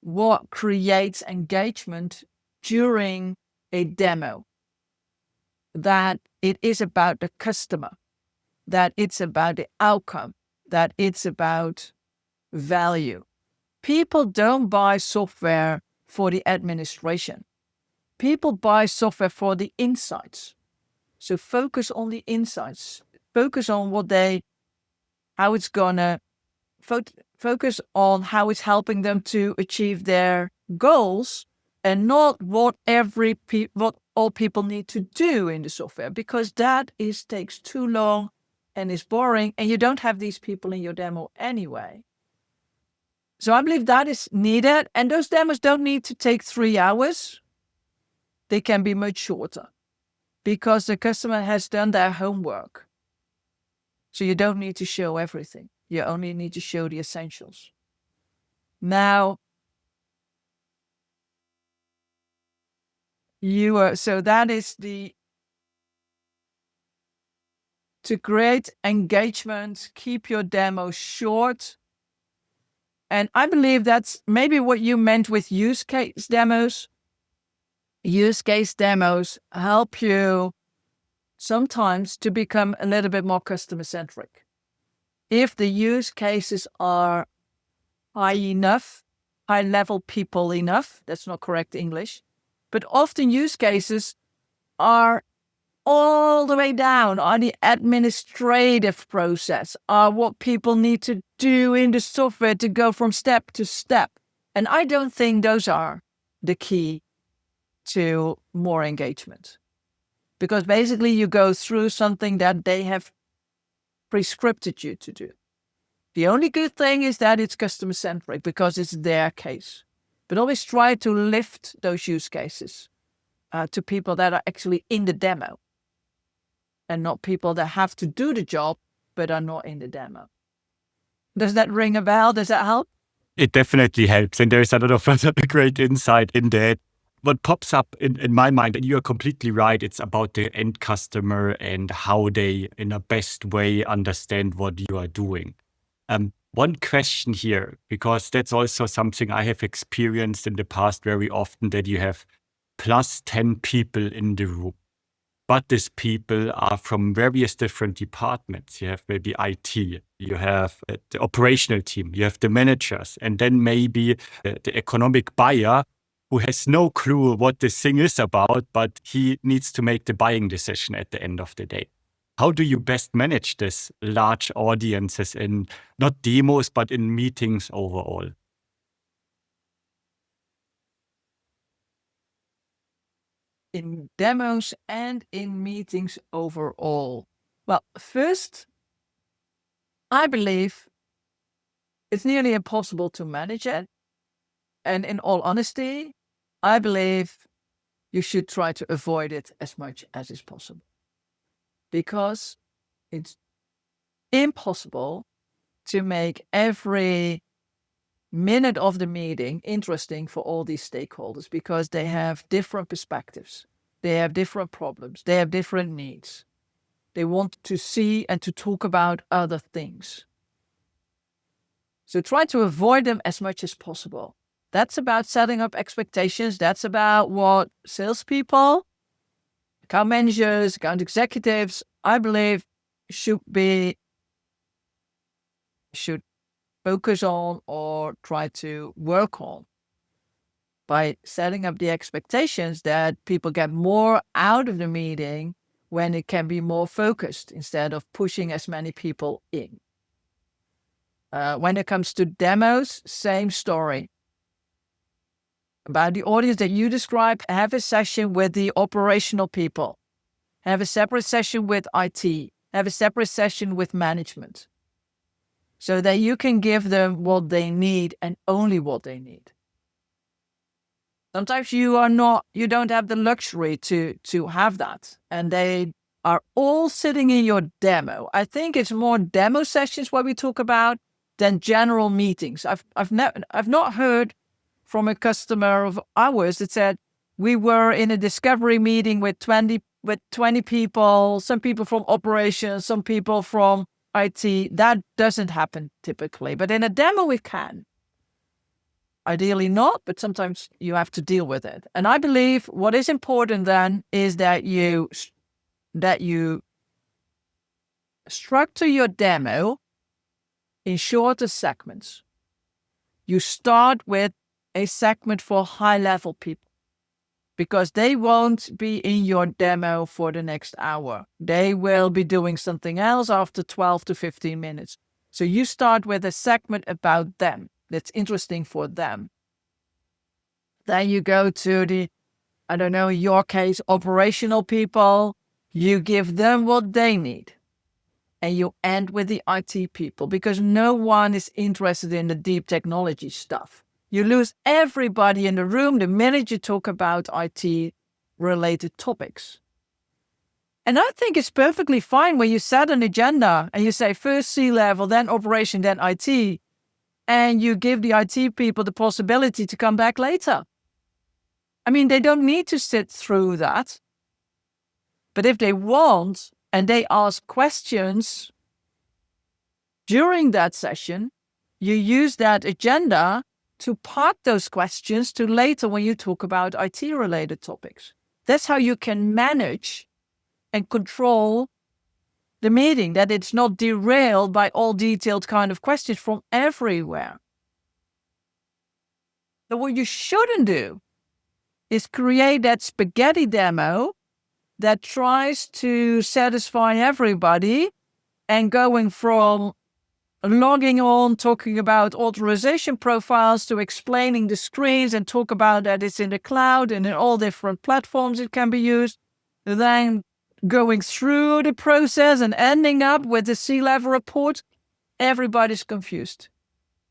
what creates engagement during a demo. That it is about the customer, that it's about the outcome, that it's about value. People don't buy software for the administration. People buy software for the insights. So focus on the insights. Focus on how it's gonna focus on how it's helping them to achieve their goals, and not what all people need to do in the software, because that takes too long and is boring, and you don't have these people in your demo anyway. So I believe that is needed. And those demos don't need to take 3 hours. They can be much shorter because the customer has done their homework. So you don't need to show everything. You only need to show the essentials. Now, so that is to create engagement, keep your demos short. And I believe that's maybe what you meant with use case demos. Use case demos help you sometimes to become a little bit more customer-centric. If the use cases are high-level people enough, that's not correct English, but often use cases are all the way down on the administrative process, are what people need to do in the software to go from step to step. And I don't think those are the key to more engagement. Because basically you go through something that they have prescripted you to do. The only good thing is that it's customer-centric because it's their case. But always try to lift those use cases to people that are actually in the demo and not people that have to do the job but are not in the demo. Does that ring a bell? Does that help? It definitely helps. And there's a lot of great insight in that. What pops up in my mind, and you are completely right, it's about the end customer and how they, in a best way, understand what you are doing. One question here, because that's also something I have experienced in the past very often, that you have plus 10 people in the room. But these people are from various different departments. You have maybe IT, you have the operational team, you have the managers, and then maybe the economic buyer who has no clue what this thing is about, but he needs to make the buying decision at the end of the day. How do you best manage this large audiences in not demos, but in meetings overall? In demos and in meetings overall? Well, first, I believe it's nearly impossible to manage it. And in all honesty, I believe you should try to avoid it as much as is possible. Because it's impossible to make every minute of the meeting interesting for all these stakeholders because they have different perspectives. They have different problems. They have different needs. They want to see and to talk about other things. So try to avoid them as much as possible. That's about setting up expectations. That's about what salespeople, account managers, account executives, I believe, should focus on or try to work on by setting up the expectations that people get more out of the meeting when it can be more focused instead of pushing as many people in. When it comes to demos, same story. About the audience that you describe, have a session with the operational people. Have a separate session with IT. Have a separate session with management. So that you can give them what they need and only what they need. Sometimes you don't have the luxury to have that. And they are all sitting in your demo. I think it's more demo sessions what we talk about than general meetings. I've not heard from a customer of ours that said, we were in a discovery meeting with 20 people, some people from operations, some people from IT. That doesn't happen typically, but in a demo it can. Ideally not, but sometimes you have to deal with it. And I believe what is important then is that you structure your demo in shorter segments. You start with a segment for high-level people because they won't be in your demo for the next hour. They will be doing something else after 12 to 15 minutes. So you start with a segment about them that's interesting for them. Then you go to the, in your case, operational people. You give them what they need. and you end with the IT people, because no one is interested in the deep technology stuff. You lose everybody in the room the minute you talk about IT-related topics. And I think it's perfectly fine when you set an agenda and you say first C-level, then operation, then IT, and you give the IT people the possibility to come back later. I mean, they don't need to sit through that. But if they want and they ask questions during that session, you use that agenda to park those questions to later when you talk about IT-related topics. That's how you can manage and control the meeting, that it's not derailed by all detailed kind of questions from everywhere. So what you shouldn't do is create that spaghetti demo that tries to satisfy everybody and going from logging on, talking about authorization profiles to explaining the screens and talk about that it's in the cloud and in all different platforms it can be used. Then going through the process and ending up with the C-level report, everybody's confused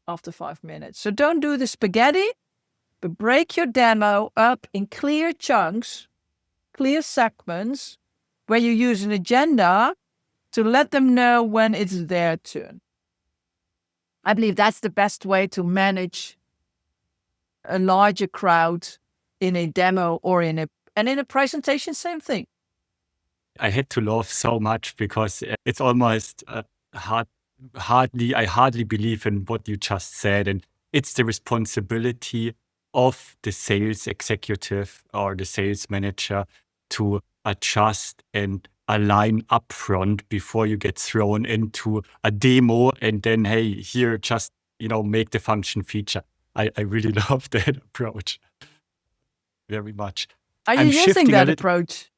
after 5 minutes. So don't do the spaghetti, but break your demo up in clear chunks, clear segments, where you use an agenda to let them know when it's their turn. I believe that's the best way to manage a larger crowd in a demo or in a presentation, same thing. I had to laugh so much because it's almost I hardly believe in what you just said. And it's the responsibility of the sales executive or the sales manager to adjust and align upfront before you get thrown into a demo and then, hey, here, just, make the function feature. I really love that approach very much. Are you using that approach?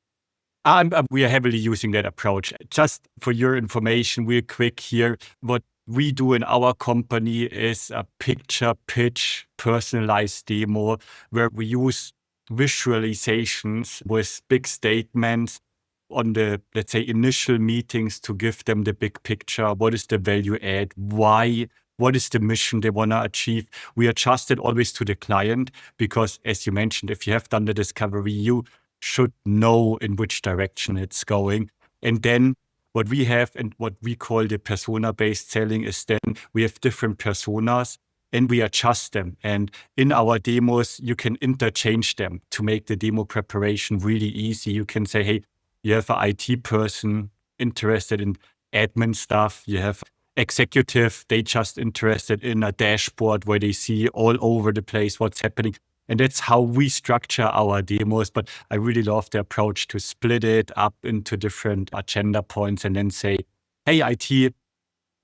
We are heavily using that approach. Just for your information, real quick here, what we do in our company is a picture pitch personalized demo where we use visualizations with big statements on the, let's say, initial meetings to give them the big picture. What is the value add? Why? What is the mission they want to achieve? We adjust it always to the client because, as you mentioned, if you have done the discovery, you should know in which direction it's going. And then what we have and what we call the persona-based selling is then we have different personas and we adjust them. And in our demos, you can interchange them to make the demo preparation really easy. You can say, hey, you have an IT person interested in admin stuff. You have executive, they just interested in a dashboard where they see all over the place what's happening. And that's how we structure our demos. But I really love the approach to split it up into different agenda points and then say, hey, IT,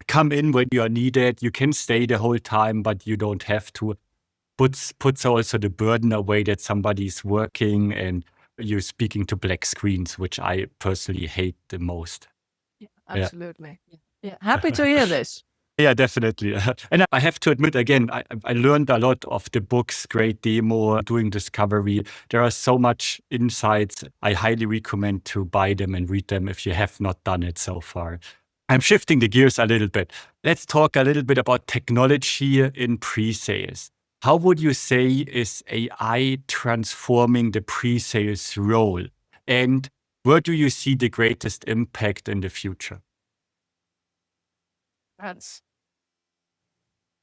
come in when you are needed. You can stay the whole time, but you don't have to. Puts also the burden away that somebody's working and you're speaking to black screens, which I personally hate the most. Yeah, absolutely. Yeah. Happy to hear this. Yeah, definitely. And I have to admit, again, I learned a lot of the books, Great Demo, doing discovery. There are so much insights. I highly recommend to buy them and read them if you have not done it so far. I'm shifting the gears a little bit. Let's talk a little bit about technology in pre-sales. How would you say is AI transforming the pre-sales role? And where do you see the greatest impact in the future?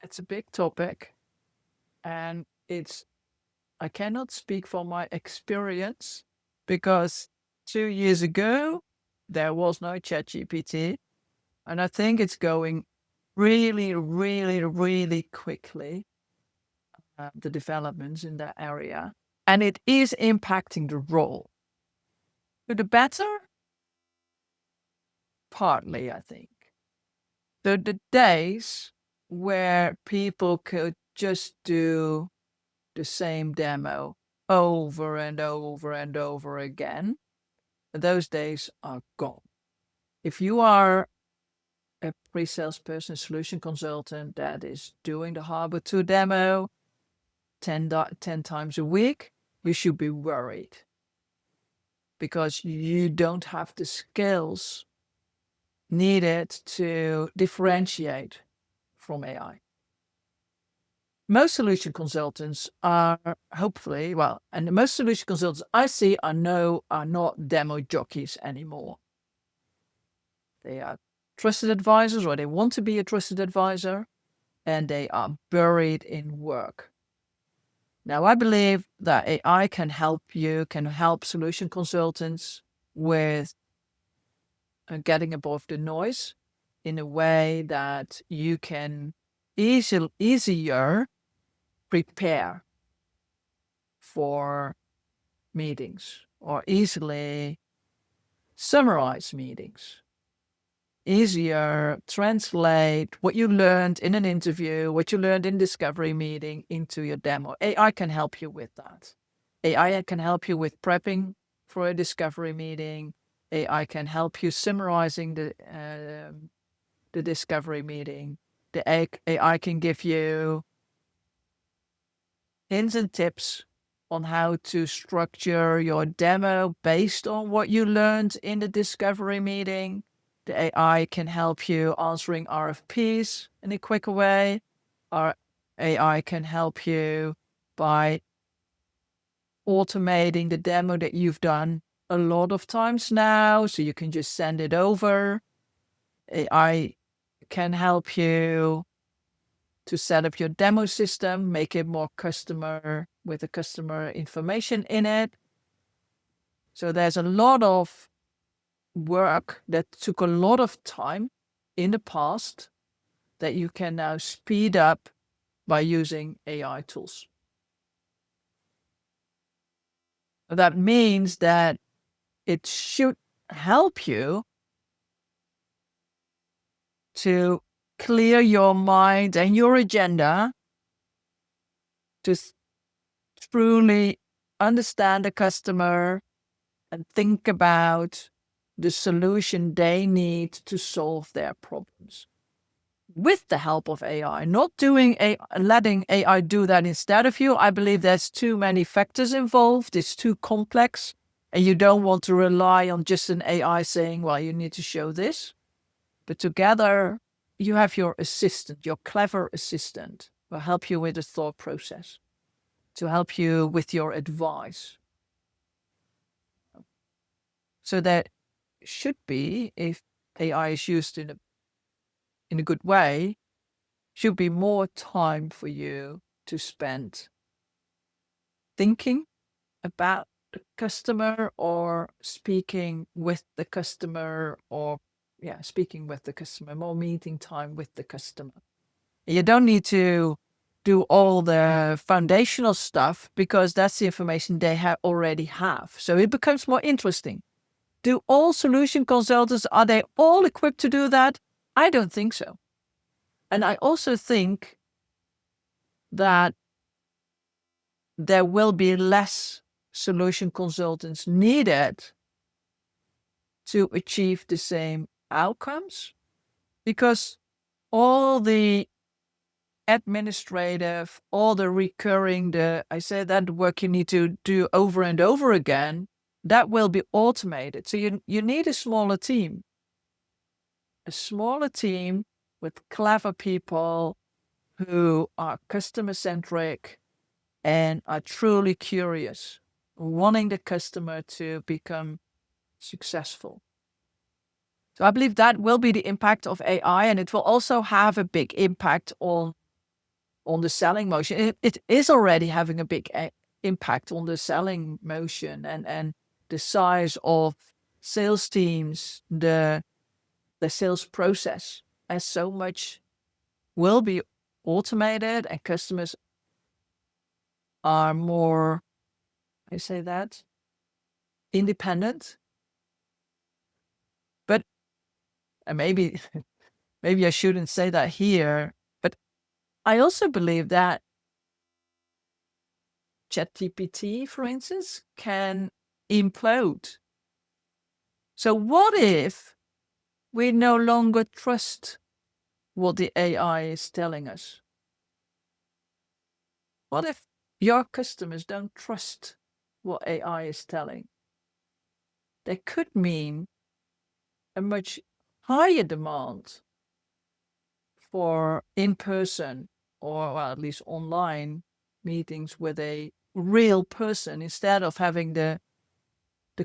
It's a big topic, and I cannot speak from my experience because 2 years ago there was no ChatGPT, and I think it's going really, really, really quickly, the developments in that area, and it is impacting the role. To the better? Partly, I think. The days where people could just do the same demo over and over and over again, those days are gone. If you are a pre-sales person, solution consultant that is doing the Harbor 2 demo 10 times a week, you should be worried because you don't have the skills needed to differentiate from AI. Most solution consultants are hopefully, and most solution consultants I see are not demo jockeys anymore. They are trusted advisors, or they want to be a trusted advisor, and they are buried in work. Now, I believe that AI can help solution consultants with getting above the noise in a way that you can easier prepare for meetings, or easily summarize meetings, easier translate what you learned in an interview, what you learned in discovery meeting into your demo. AI can help you with that. AI can help you with prepping for a discovery meeting. AI can help you summarizing the discovery meeting. The AI can give you hints and tips on how to structure your demo based on what you learned in the discovery meeting. The AI can help you answering RFPs in a quicker way. Our AI can help you by automating the demo that you've done a lot of times now, so you can just send it over. AI can help you to set up your demo system, make it more with the customer information in it. So there's a lot of work that took a lot of time in the past that you can now speed up by using AI tools. That means that it should help you to clear your mind and your agenda to truly understand the customer and think about the solution they need to solve their problems with the help of AI. Not letting AI do that instead of you. I believe there's too many factors involved. It's too complex, and you don't want to rely on just an AI saying, well, you need to show this. But together, you have your assistant, your clever assistant, will help you with the thought process, to help you with your advice. So that should be, if AI is used in a good way, should be more time for you to spend thinking about the customer, or speaking with the customer, more meeting time with the customer. You don't need to do all the foundational stuff, because that's the information they already have. So it becomes more interesting. Do all solution consultants, are they all equipped to do that? I don't think so. And I also think that there will be less solution consultants needed to achieve the same outcomes, because all the administrative, all the recurring, that work you need to do over and over again, that will be automated. So you need a smaller team with clever people who are customer-centric and are truly curious, wanting the customer to become successful. So I believe that will be the impact of AI, and it will also have a big impact on the selling motion. It is already having a big impact on the selling motion and the size of sales teams, the sales process, as so much will be automated, and customers are more, independent. But maybe I shouldn't say that here, but I also believe that ChatGPT, for instance, can implode. So what if we no longer trust what the AI is telling us? What if your customers don't trust what AI is telling? That could mean a much higher demand for in-person or well, at least online meetings with a real person instead of having the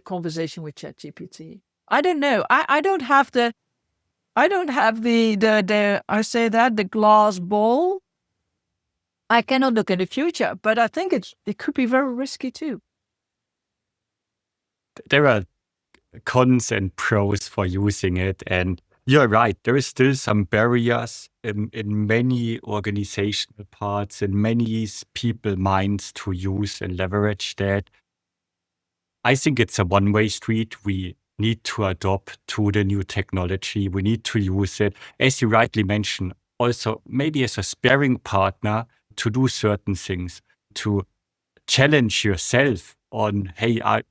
conversation with ChatGPT. I don't know. I don't have the I say that the glass ball. I cannot look in the future, but I think it could be very risky too. There are cons and pros for using it, and you're right. There is still some barriers in many organizational parts, in many people minds to use and leverage that. I think it's a one-way street. We need to adopt to the new technology. We need to use it, as you rightly mentioned, also maybe as a sparring partner to do certain things, to challenge yourself on, hey, are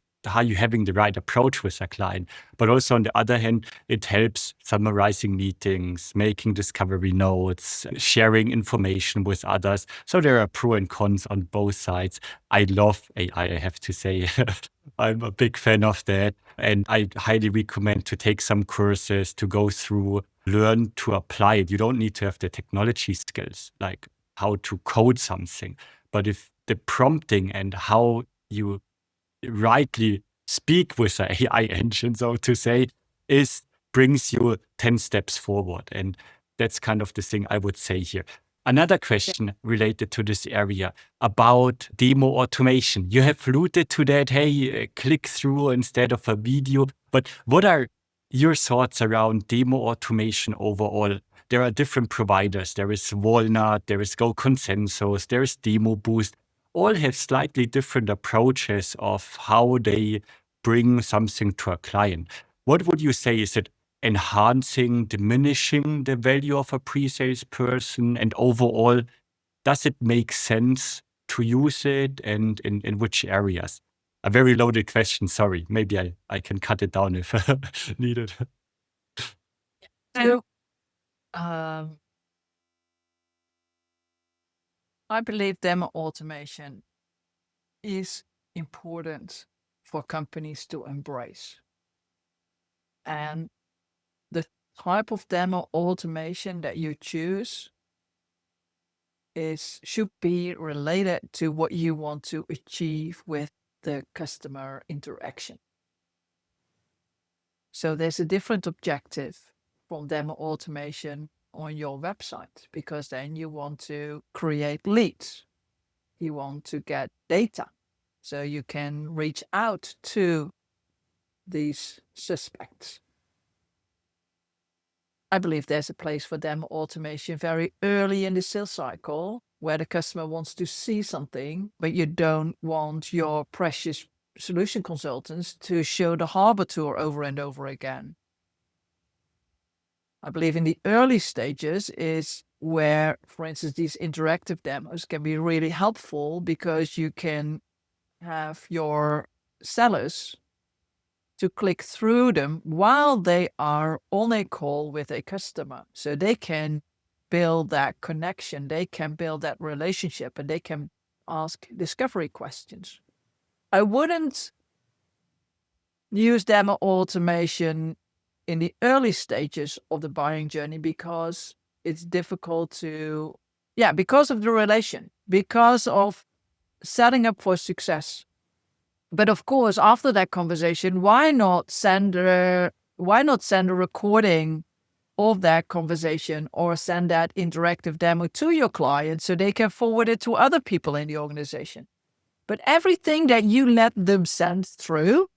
you having the right approach with a client? But also on the other hand, it helps summarizing meetings, making discovery notes, sharing information with others. So there are pros and cons on both sides. I love AI, I have to say. I'm a big fan of that. And I highly recommend to take some courses, to go through, learn to apply it. You don't need to have the technology skills, like how to code something. But if the prompting and how you rightly speak with the AI engine, so to say, brings you 10 steps forward. And that's kind of the thing I would say here. Another question related to this area about demo automation. You have alluded to that, hey, click through instead of a video. But what are your thoughts around demo automation overall? There are different providers. There is Walnut, there is Go Consensus, there is Demo Boost. All have slightly different approaches of how they bring something to a client. What would you say? Is it enhancing, diminishing the value of a pre-sales person? And overall, does it make sense to use it, and in which areas? A very loaded question, sorry. Maybe I can cut it down if needed. So, I believe demo automation is important for companies to embrace. And the type of demo automation that you choose should be related to what you want to achieve with the customer interaction. So there's a different objective from demo automation on your website, because then you want to create leads. You want to get data so you can reach out to these suspects. I believe there's a place for demo automation very early in the sales cycle, where the customer wants to see something, but you don't want your precious solution consultants to show the harbor tour over and over again. I believe in the early stages is where, for instance, these interactive demos can be really helpful, because you can have your sellers to click through them while they are on a call with a customer. So they can build that connection, they can build that relationship, and they can ask discovery questions. I wouldn't use demo automation in the early stages of the buying journey, because it's difficult to, because of the relation, because of setting up for success. But of course, after that conversation, why not send a recording of that conversation, or send that interactive demo to your client so they can forward it to other people in the organization? But everything that you let them send through,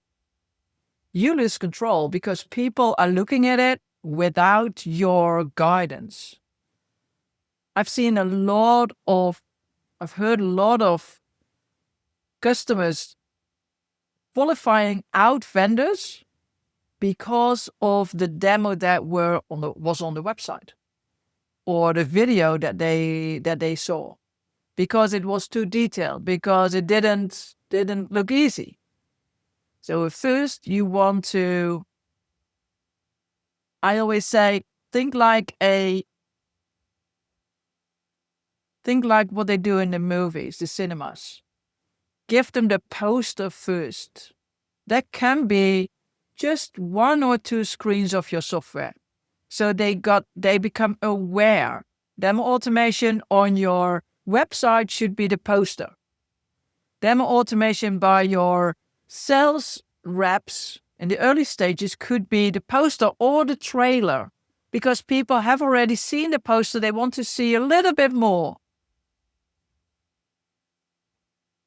you lose control, because people are looking at it without your guidance. I've heard a lot of customers qualifying out vendors because of the demo that was on the website, or the video that they saw, because it was too detailed, because it didn't look easy. So first you want to, I always say, think like what they do in the movies, the cinemas. Give them the poster first. That can be just 1 or 2 screens of your software. So they become aware. Demo automation on your website should be the poster. Demo automation by your sales reps in the early stages could be the poster or the trailer, because people have already seen the poster. They want to see a little bit more.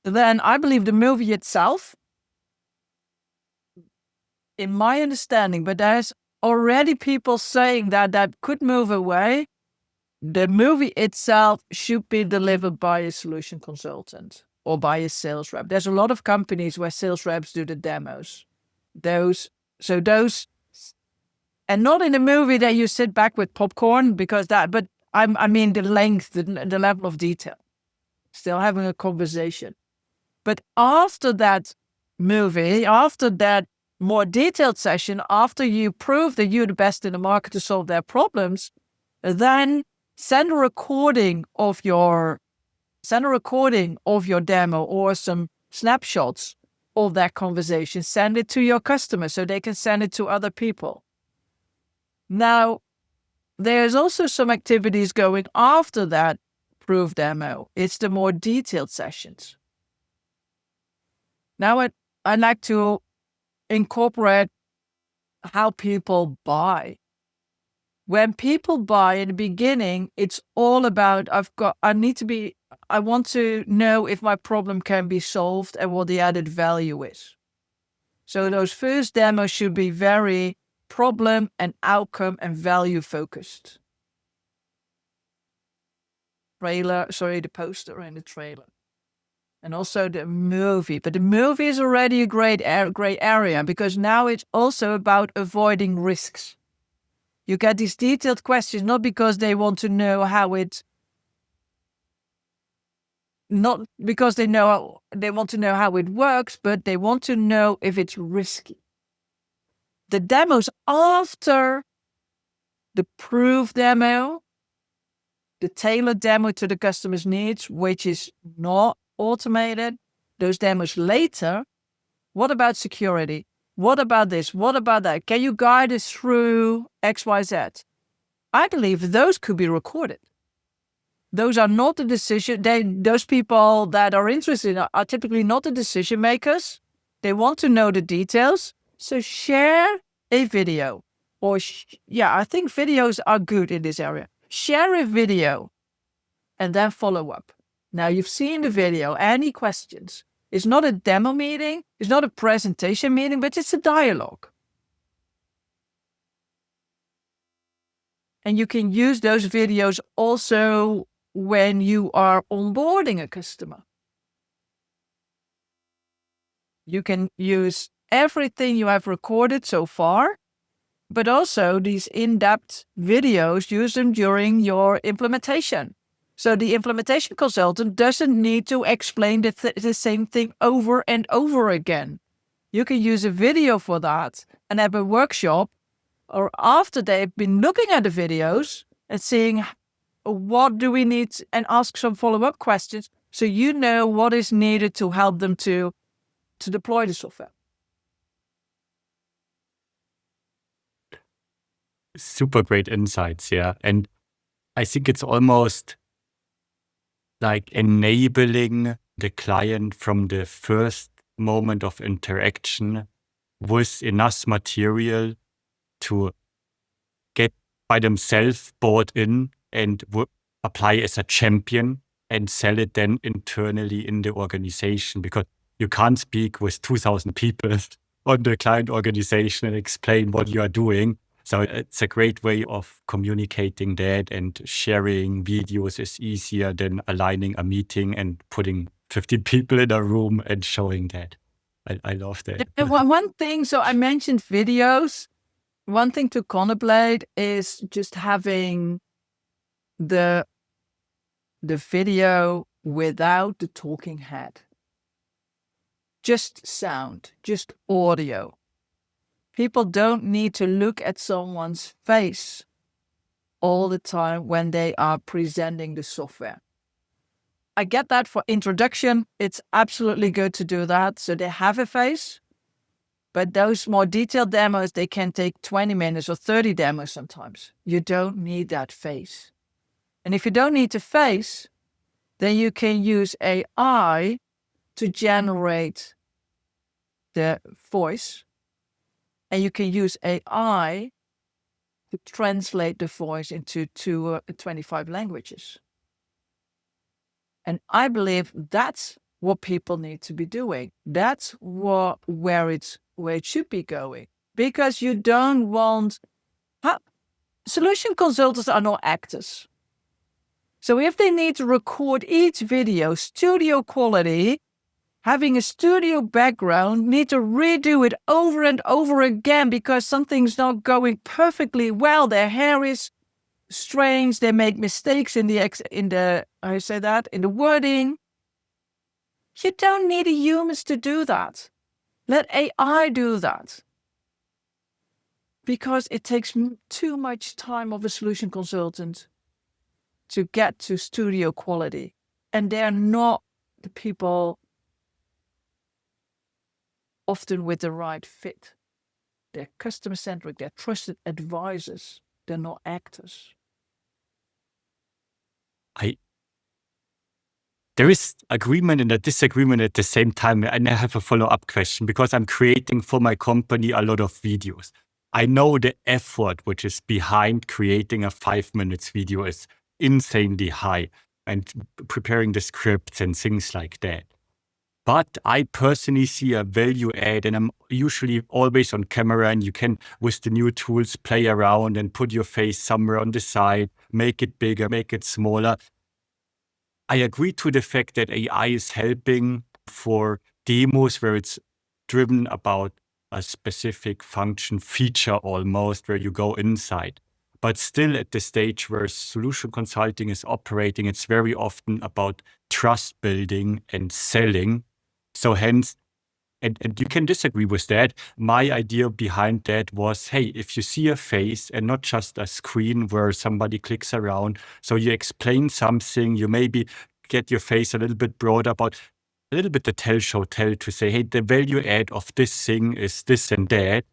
Then I believe the movie itself, in my understanding, but there's already people saying that could move away. The movie itself should be delivered by a solution consultant or by a sales rep. There's a lot of companies where sales reps do the demos. And not in a movie that you sit back with popcorn, but I mean the length, the level of detail, still having a conversation. But after that movie, after that more detailed session, after you prove that you're the best in the market to solve their problems, then send a recording of your demo or some snapshots of that conversation. Send it to your customers so they can send it to other people. Now, there's also some activities going after that proof demo. It's the more detailed sessions. Now, I'd like to incorporate how people buy. When people buy in the beginning, it's all about, I want to know if my problem can be solved and what the added value is. So those first demos should be very problem and outcome and value focused. The poster and the trailer. And also the movie. But the movie is already a great area, because now it's also about avoiding risks. You get these detailed questions, not because they want to know they want to know how it works, but they want to know if it's risky. The demos after the proof demo, the tailored demo to the customer's needs, which is not automated, those demos later. What about security? What about this? What about that? Can you guide us through XYZ? I believe those could be recorded. Those are not the decision. Those people that are interested are typically not the decision makers. They want to know the details. So share a video. I think videos are good in this area. Share a video and then follow up. Now you've seen the video. Any questions? It's not a demo meeting. It's not a presentation meeting, but it's a dialogue. And you can use those videos also when you are onboarding a customer. You can use everything you have recorded so far, but also these in-depth videos, use them during your implementation. So the implementation consultant doesn't need to explain the same thing over and over again. You can use a video for that and have a workshop, or after they've been looking at the videos and seeing what do we need, and ask some follow-up questions so you know what is needed to help them to deploy the software. Super great insights, yeah. And I think it's almost like enabling the client from the first moment of interaction with enough material to get by themselves bought in and apply as a champion and sell it then internally in the organization, because you can't speak with 2,000 people on the client organization and explain what you are doing. So it's a great way of communicating that, and sharing videos is easier than aligning a meeting and putting 15 people in a room and showing that. I love that. One thing, so I mentioned videos. One thing to contemplate is just having the video without the talking head. Just sound, just audio. People don't need to look at someone's face all the time when they are presenting the software. I get that for introduction. It's absolutely good to do that so they have a face. But those more detailed demos, they can take 20 minutes or 30 demos sometimes. You don't need that face. And if you don't need the face, then you can use AI to generate the voice. And you can use AI to translate the voice into 25 languages. And I believe that's what people need to be doing. That's where it should be going. Because you don't want... Solution consultants are not actors. So if they need to record each video, studio quality, having a studio background, need to redo it over and over again because something's not going perfectly well, their hair is strange, they make mistakes in the wording. You don't need humans to do that. Let AI do that. Because it takes too much time of a solution consultant to get to studio quality. And they're not the people often with the right fit. They're customer-centric, they're trusted advisors. They're not actors. There is agreement and a disagreement at the same time. And I have a follow-up question because I'm creating for my company a lot of videos. I know the effort which is behind creating a 5 minutes video is insanely high and preparing the scripts and things like that. But I personally see a value add, and I'm usually always on camera, and you can, with the new tools, play around and put your face somewhere on the side, make it bigger, make it smaller. I agree to the fact that AI is helping for demos where it's driven about a specific function, feature almost, where you go inside. But still at the stage where solution consulting is operating, it's very often about trust building and selling. So hence, and you can disagree with that. My idea behind that was, hey, if you see a face and not just a screen where somebody clicks around, so you explain something, you maybe get your face a little bit broader about a little bit the tell to say, hey, the value add of this thing is this and that.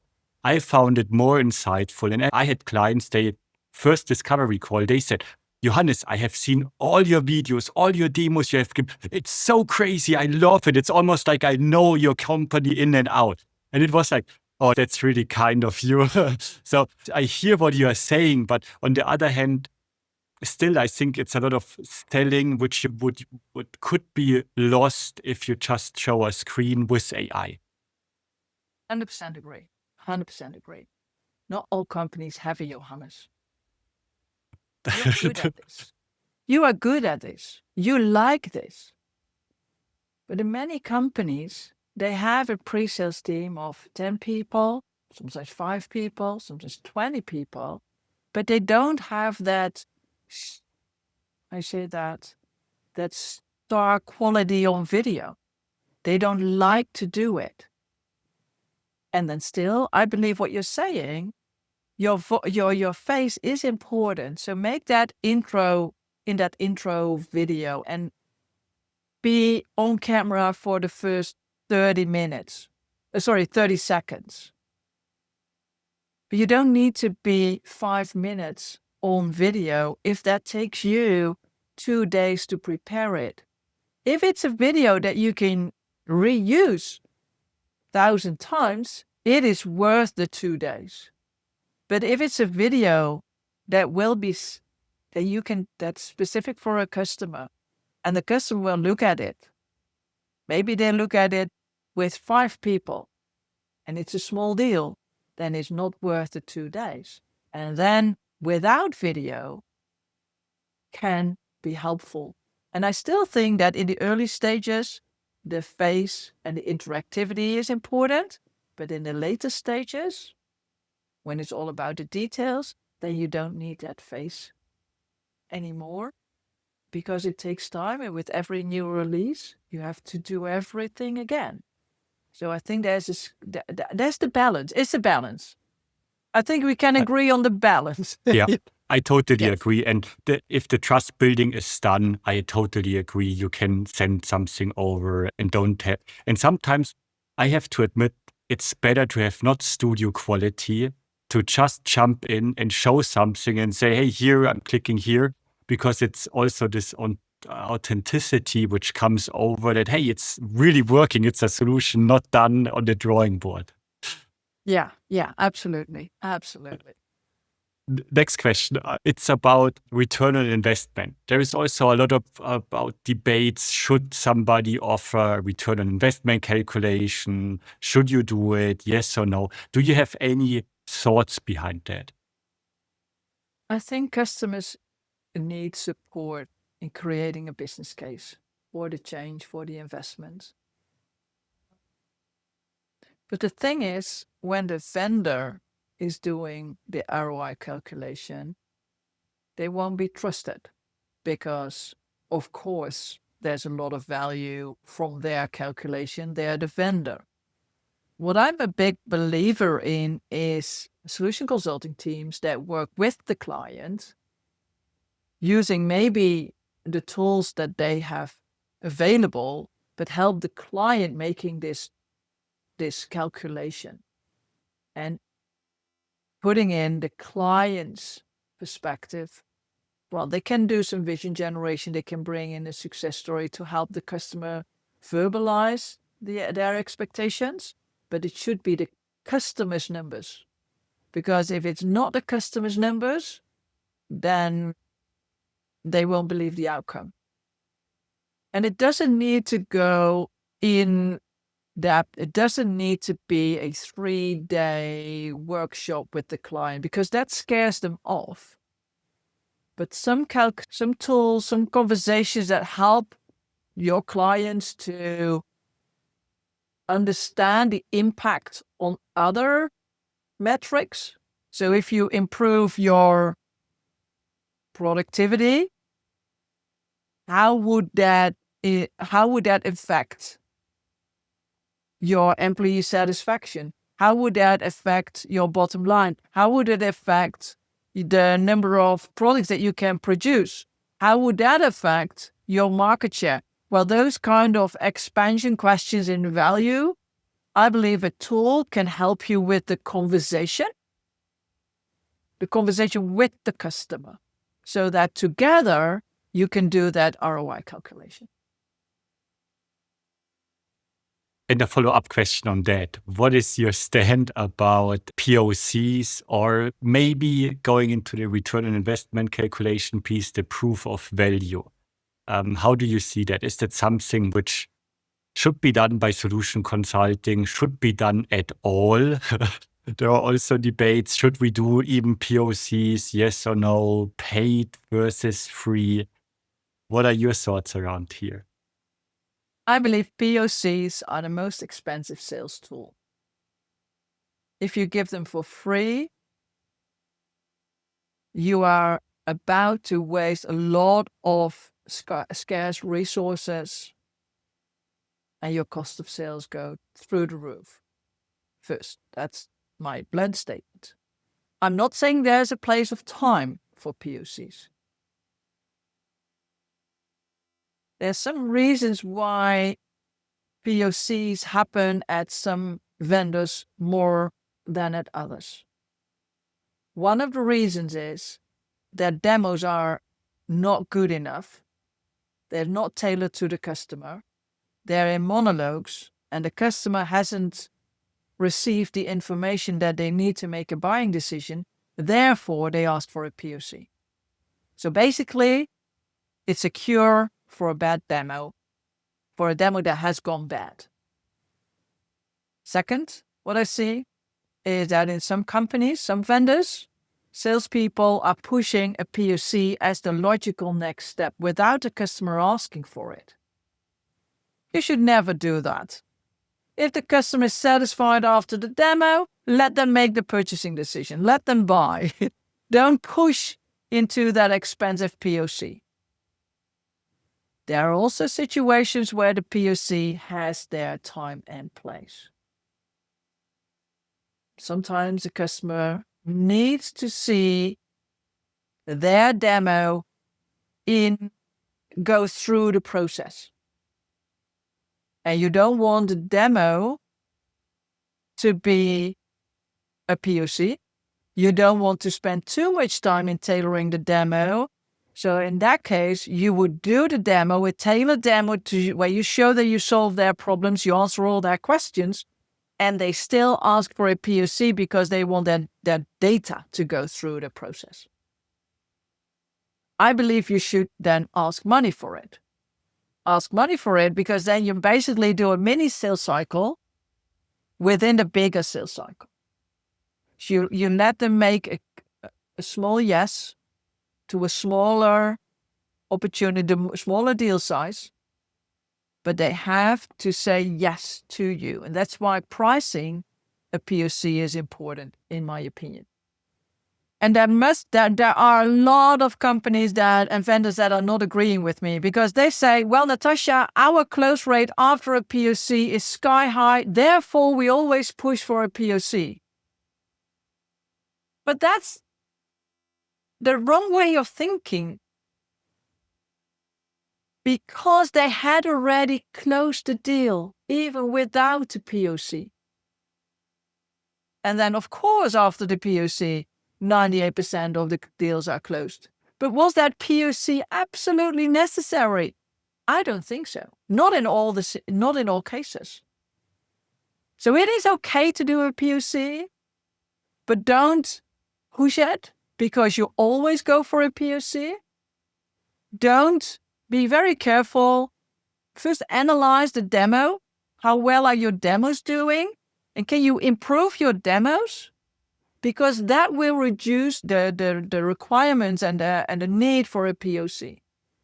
I found it more insightful. And I had clients, they first discovery call, they said, Johannes, I have seen all your videos, all your demos you have given. It's so crazy. I love it. It's almost like I know your company in and out. And it was like, oh, that's really kind of you. So I hear what you are saying, but on the other hand, still, I think it's a lot of selling, which could be lost if you just show a screen with AI. 100% agree. 100% agree. Not all companies have a Johannes. You're good at this. You are good at this. You like this. But in many companies, they have a pre-sales team of 10 people, sometimes 5 people, sometimes 20 people, but they don't have that, that star quality on video. They don't like to do it. And then still, I believe what you're saying, your face is important. So make that intro in that intro video and be on camera for the first 30 seconds. But you don't need to be 5 minutes on video if that takes you 2 days to prepare it. If it's a video that you can reuse 1,000 times, it is worth the 2 days. But if it's a video that will be, that's specific for a customer, and the customer will look at it, maybe they look at it with 5 people, and it's a small deal, then it's not worth the 2 days. And then without video can be helpful. And I still think that in the early stages, the face and the interactivity is important. But in the later stages, when it's all about the details, then you don't need that face anymore because it takes time. And with every new release, you have to do everything again. So I think there's the balance. It's a balance. I think we can agree on the balance. Yeah, I totally agree. And if the trust building is done, I totally agree. You can send something over and don't have. And sometimes I have to admit, it's better to have not studio quality, to just jump in and show something and say, hey, here, I'm clicking here, because it's also this authenticity which comes over that, hey, it's really working. It's a solution not done on the drawing board. Yeah, absolutely. Next question. It's about return on investment. There is also a lot of about debates. Should somebody offer return on investment calculation? Should you do it? Yes or no? Do you have any thoughts behind that? I think customers need support in creating a business case for the change, for the investment. But the thing is, when the vendor is doing the ROI calculation, they won't be trusted because, of course, there's a lot of value from their calculation. They're the vendor. What I'm a big believer in is solution consulting teams that work with the client using maybe the tools that they have available, but help the client making this calculation and putting in the client's perspective. Well, they can do some vision generation. They can bring in a success story to help the customer verbalize their expectations, but it should be the customer's numbers. Because if it's not the customer's numbers, then they won't believe the outcome. And it doesn't need to go in depth. It doesn't need to be a 3-day workshop with the client because that scares them off. But some tools, some conversations that help your clients to understand the impact on other metrics. So if you improve your productivity, how would that affect your employee satisfaction? How would that affect your bottom line? How would it affect the number of products that you can produce? How would that affect your market share? Well, those kind of expansion questions in value, I believe a tool can help you with the conversation with the customer, so that together you can do that ROI calculation. And a follow-up question on that. What is your stand about POCs or maybe going into the return on investment calculation piece, the proof of value? How do you see that? Is that something which should be done by solution consulting, should be done at all? There are also debates. Should we do even POCs? Yes or no? Paid versus free? What are your thoughts around here? I believe POCs are the most expensive sales tool. If you give them for free, you are about to waste a lot of scarce resources and your cost of sales go through the roof. First, that's my blunt statement. I'm not saying there's a place of time for POCs. There's some reasons why POCs happen at some vendors more than at others. One of the reasons is that demos are not good enough. They're not tailored to the customer. They're in monologues, and the customer hasn't received the information that they need to make a buying decision. Therefore, they ask for a POC. So basically, it's a cure for a bad demo, for a demo that has gone bad. Second, what I see is that in some companies, some vendors, salespeople are pushing a POC as the logical next step without the customer asking for it. You should never do that. If the customer is satisfied after the demo, let them make the purchasing decision. Let them buy. Don't push into that expensive POC. There are also situations where the POC has their time and place. Sometimes the customer needs to see their demo go through the process. And you don't want the demo to be a POC. You don't want to spend too much time in tailoring the demo. So in that case, you would do the demo, a tailored demo to where you show that you solve their problems, you answer all their questions, and they still ask for a POC because they want their data to go through the process. I believe you should then ask money for it. Ask money for it because then you basically do a mini sales cycle within the bigger sales cycle. So you let them make a small yes to a smaller opportunity, a smaller deal size, but they have to say yes to you. And that's why pricing a POC is important, in my opinion. And there are a lot of companies and vendors that are not agreeing with me because they say, well, Natasja, our close rate after a POC is sky high. Therefore, we always push for a POC. But that's the wrong way of thinking because they had already closed the deal, even without a POC. And then, of course, after the POC, 98% of the deals are closed. But was that POC absolutely necessary? I don't think so. Not in all cases. So it is okay to do a POC, but don't push it because you always go for a POC. Don't be very careful. First, analyze the demo. How well are your demos doing? And can you improve your demos? Because that will reduce the requirements and the need for a POC.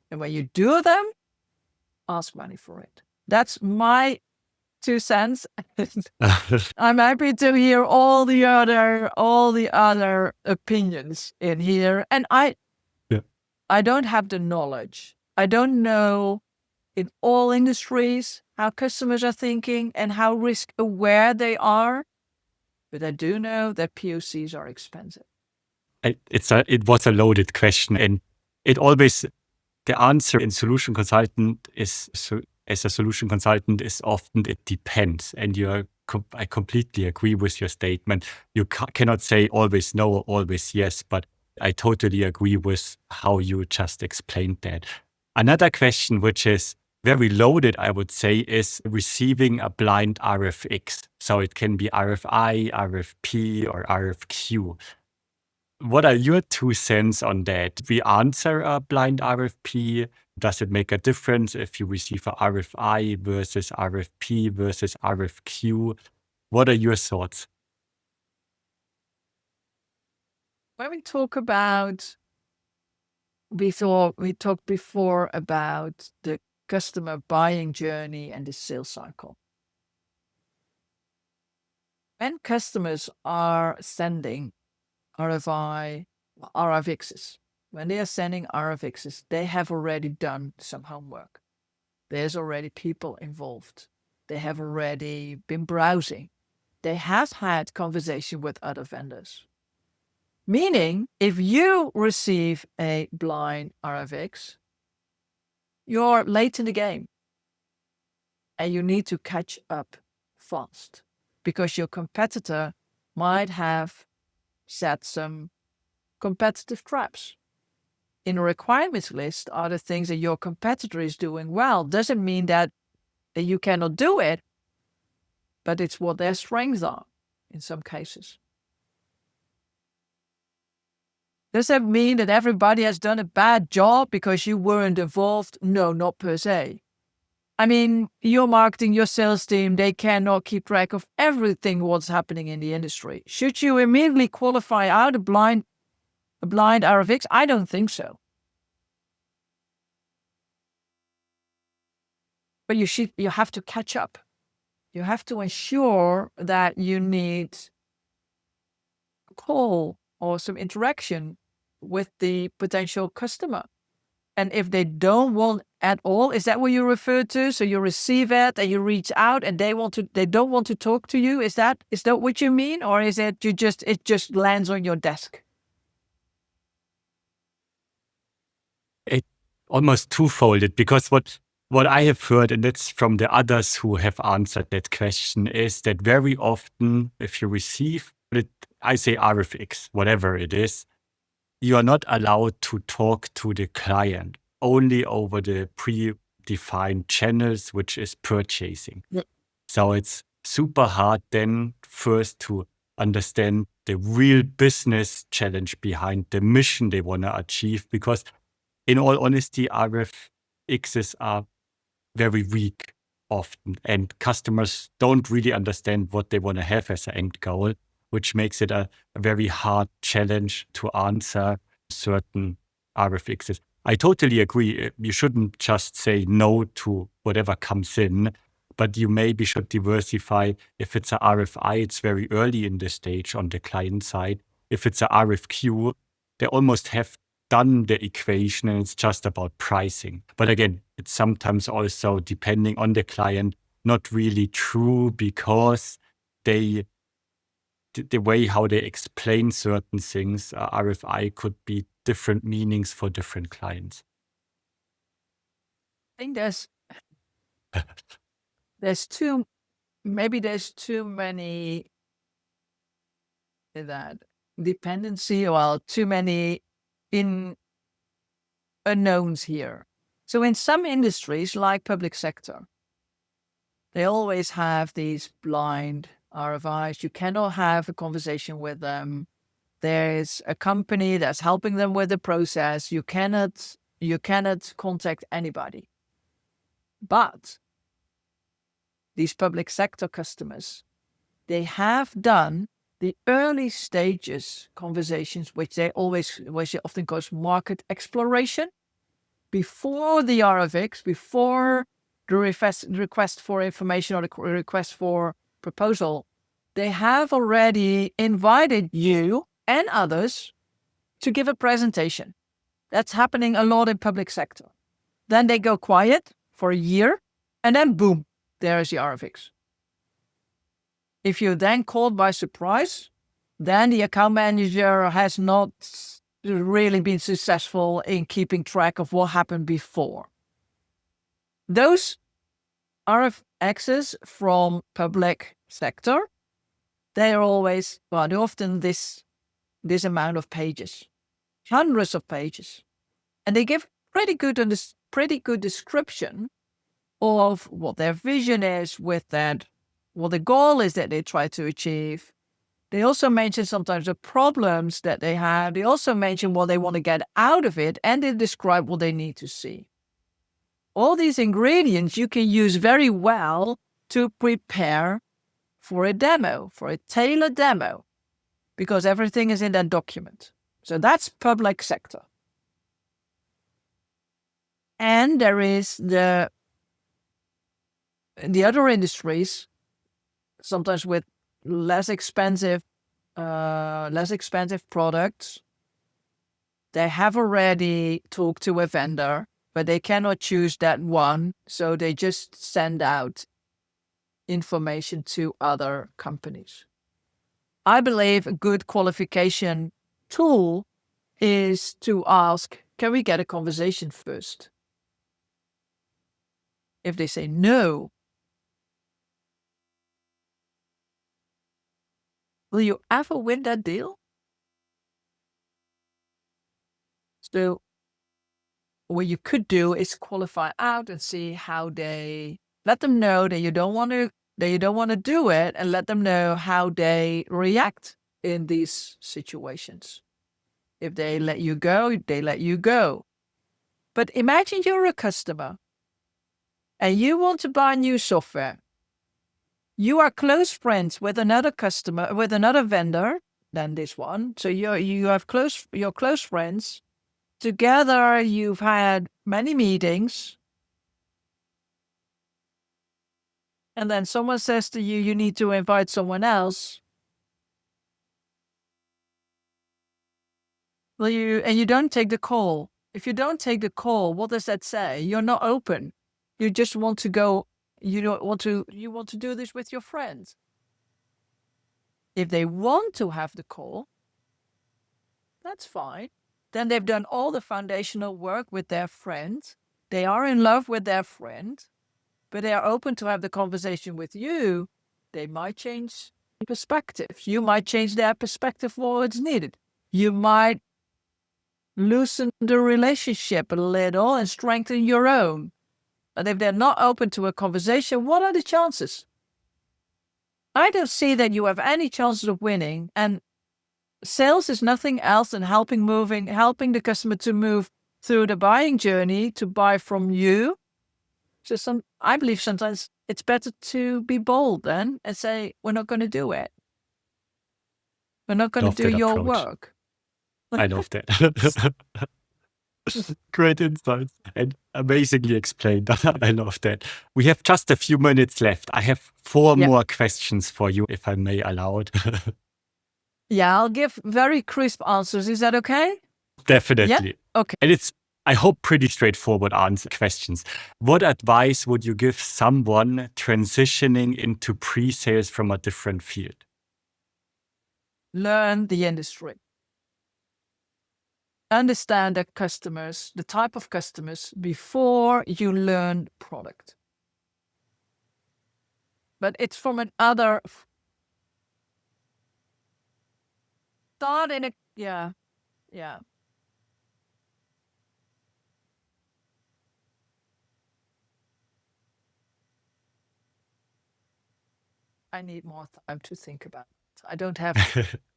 And when you do them, ask money for it. That's my 2 cents. I'm happy to hear all the other opinions in here. And I don't have the knowledge. I don't know in all industries how customers are thinking and how risk aware they are. But I do know that POCs are expensive. It was a loaded question, and the answer in solution consultant is as a solution consultant is often it depends, and I completely agree with your statement. You cannot say always no or always yes, but I totally agree with how you just explained that. Another question, which is very loaded, I would say, is receiving a blind RFX. So it can be RFI, RFP, or RFQ. What are your 2 cents on that? We answer a blind RFP. Does it make a difference if you receive a RFI versus RFP versus RFQ? What are your thoughts? When we talk about, we talked before about the customer buying journey and the sales cycle. When customers are sending RFXs, when they are sending RFXs, they have already done some homework. There's already people involved. They have already been browsing. They have had conversation with other vendors. Meaning, if you receive a blind RFX, you're late in the game. And you need to catch up fast because your competitor might have set some competitive traps. In a requirements list are the things that your competitor is doing well. Doesn't mean that you cannot do it, but it's what their strengths are in some cases. Does that mean that everybody has done a bad job because you weren't involved? No, not per se. I mean, your marketing, your sales team, they cannot keep track of everything what's happening in the industry. Should you immediately qualify out a blind RFX? I don't think so. But you have to catch up. You have to ensure that you need a call or some interaction with the potential customer. And if they don't want at all, is that what you refer to? So you receive it and you reach out and they don't want to talk to you. Is that what you mean? Or is it it just lands on your desk? It almost twofolded, because what what I have heard, and that's from the others who have answered that question, is that very often if you receive it, I say RFX, whatever it is, you are not allowed to talk to the client only over the predefined channels, which is purchasing. Yeah. So it's super hard then first to understand the real business challenge behind the mission they want to achieve, because in all honesty, RFXs are very weak often, and customers don't really understand what they want to have as an end goal, which makes it a very hard challenge to answer certain RFXs. I totally agree. You shouldn't just say no to whatever comes in, but you maybe should diversify. If it's a RFI, it's very early in the stage on the client side. If it's a RFQ, they almost have done the equation and it's just about pricing. But again, it's sometimes also, depending on the client, not really true, because the way how they explain certain things, RFI could be different meanings for different clients. I think there's too many that dependency, well, too many unknowns here. So in some industries, like public sector, they always have these blind RFIs. You cannot have a conversation with them. There's a company that's helping them with the process. You cannot contact anybody. But these public sector customers, they have done the early stages conversations, which they often call market exploration, before the RFX, before the request for information or the request for proposal. They have already invited you and others to give a presentation. That's happening a lot in public sector. Then they go quiet for a year, and then boom, there's the RFX. If you're then called by surprise, then the account manager has not really been successful in keeping track of what happened before. Those RFXs from public sector, they're often this amount of pages, hundreds of pages, and they give pretty good description of what their vision is with that, what the goal is that they try to achieve. They also mention sometimes the problems that they have. They also mention what they want to get out of it, and they describe what they need to see. All these ingredients you can use very well to prepare for a demo, for a tailored demo, because everything is in that document. So that's public sector. And there is the other industries, sometimes with less expensive products. They have already talked to a vendor, but they cannot choose that one, so they just send out information to other companies. I believe a good qualification tool is to ask, can we get a conversation first? If they say no, will you ever win that deal? So what you could do is qualify out and see how they, let them know that you don't want to do it, and let them know how they react in these situations. If they let you go, they let you go. But imagine you're a customer and you want to buy new software. You are close friends with another customer, with another vendor than this one. So you're close friends. Together, you've had many meetings. And then someone says to you, you need to invite someone else. And you don't take the call. If you don't take the call, what does that say? You're not open. You just want to go, you want to do this with your friends. If they want to have the call, that's fine. Then they've done all the foundational work with their friends. they are in love with their friend, but they are open to have the conversation with you, they might change perspective. You might change their perspective for what's needed. You might loosen the relationship a little and strengthen your own. And if they're not open to a conversation, what are the chances? I don't see that you have any chances of winning. And sales is nothing else than helping the customer to move through the buying journey to buy from you. So I believe sometimes it's better to be bold then and say, we're not going to do it. We're not going to Love do that your approach. work. I love that. Great insights and amazingly explained. I love that. We have just a few minutes left. I have four more questions for you, if I may allow it. Yeah, I'll give very crisp answers. Is that okay? Definitely. Yeah? Okay. And it's, I hope, pretty straightforward questions. What advice would you give someone transitioning into pre-sales from a different field? Learn the industry. Understand the customers, the type of customers, before you learn product. But it's from another... Start in a... Yeah. I need more time to think about it. I don't have...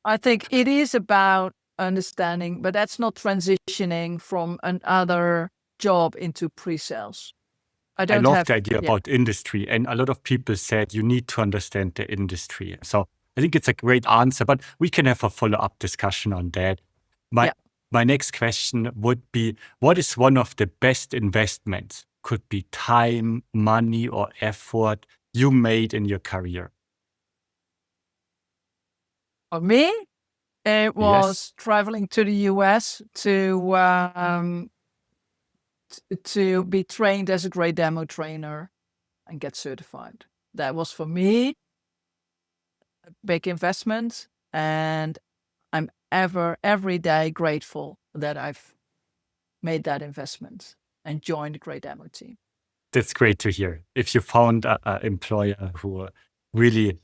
I think it is about understanding, but that's not transitioning from another job into pre-sales. I love the idea about industry, and a lot of people said you need to understand the industry. So I think it's a great answer, but we can have a follow-up discussion on that. My next question would be, what is one of the best investments, could be time, money, or effort, you made in your career? For me, it was traveling to the US to be trained as a great demo trainer and get certified. That was for me a big investment, and I'm every day grateful that I've made that investment and joined a great demo team. That's great to hear. If you found an employer who really,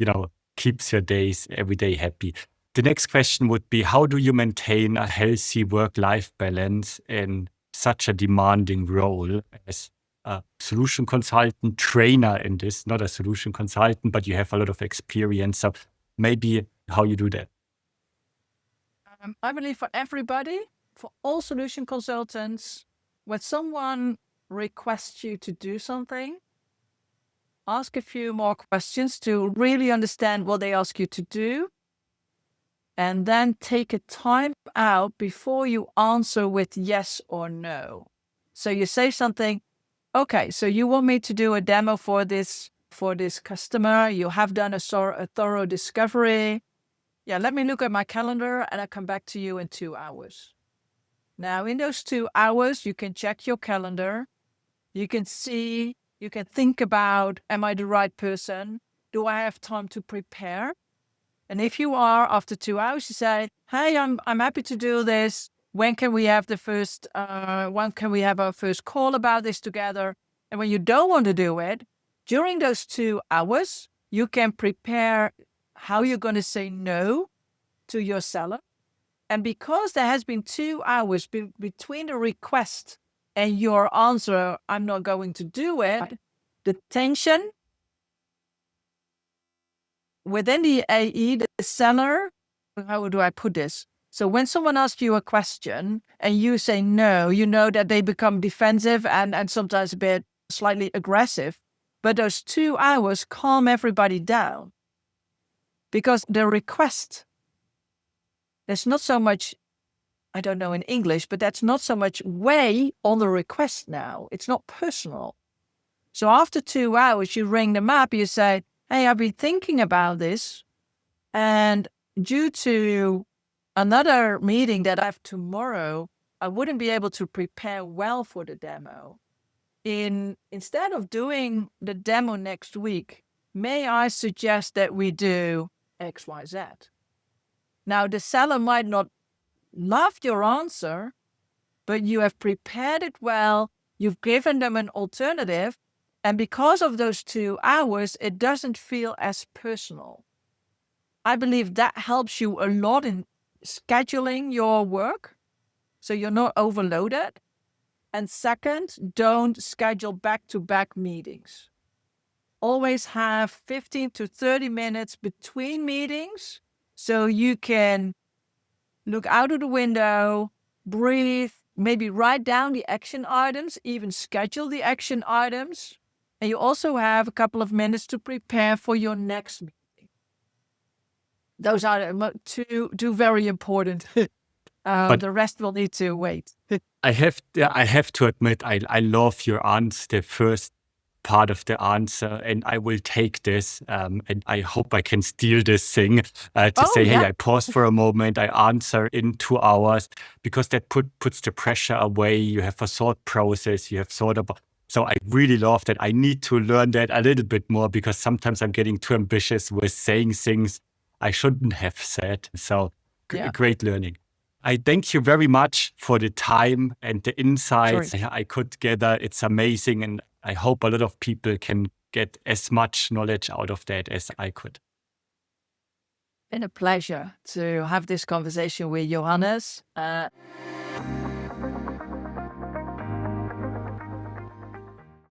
keeps your days every day happy. The next question would be, how do you maintain a healthy work-life balance in such a demanding role as a solution consultant, trainer in this, not a solution consultant, but you have a lot of experience. So maybe how you do that? I believe for everybody, for all solution consultants, when someone requests you to do something, ask a few more questions to really understand what they ask you to do. And then take a time out before you answer with yes or no. So you say something, okay, so you want me to do a demo for this customer. You have done a thorough discovery. Yeah, let me look at my calendar and I'll come back to you in 2 hours. Now, in those 2 hours, you can check your calendar. You can see, you can think about, am I the right person? Do I have time to prepare? And if you are, after 2 hours, you say, hey, I'm happy to do this. When can we have our first call about this together? And when you don't want to do it, during those 2 hours, you can prepare how you're going to say no to your seller. And because there has been 2 hours between the request and your answer, I'm not going to do it, the tension within the AE, the seller, how do I put this? So when someone asks you a question and you say no, you know that they become defensive and sometimes a bit slightly aggressive. But those 2 hours calm everybody down. Because the request, there's not so much, I don't know in English, but that's not so much weigh on the request now. It's not personal. So after 2 hours, you ring them up, you say, hey, I've been thinking about this, and due to another meeting that I have tomorrow, I wouldn't be able to prepare well for the demo. Instead of doing the demo next week, may I suggest that we do X, Y, Z? Now, the seller might not love your answer, but you have prepared it well. You've given them an alternative. And because of those 2 hours, it doesn't feel as personal. I believe that helps you a lot in scheduling your work, so you're not overloaded. And second, don't schedule back-to-back meetings. Always have 15 to 30 minutes between meetings so you can look out of the window, breathe, maybe write down the action items, even schedule the action items. And you also have a couple of minutes to prepare for your next meeting. Those are two very important. The rest will need to wait. I have to admit, I love your answer, the first part of the answer, and I will take this, and I hope I can steal this thing to say, hey, I pause for a moment, I answer in 2 hours, because that puts the pressure away. You have a thought process, you have thought about. So I really love that. I need to learn that a little bit more, because sometimes I'm getting too ambitious with saying things I shouldn't have said. So great learning. I thank you very much for the time and the insights I could gather. It's amazing. And I hope a lot of people can get as much knowledge out of that as I could. Been a pleasure to have this conversation with Johannes.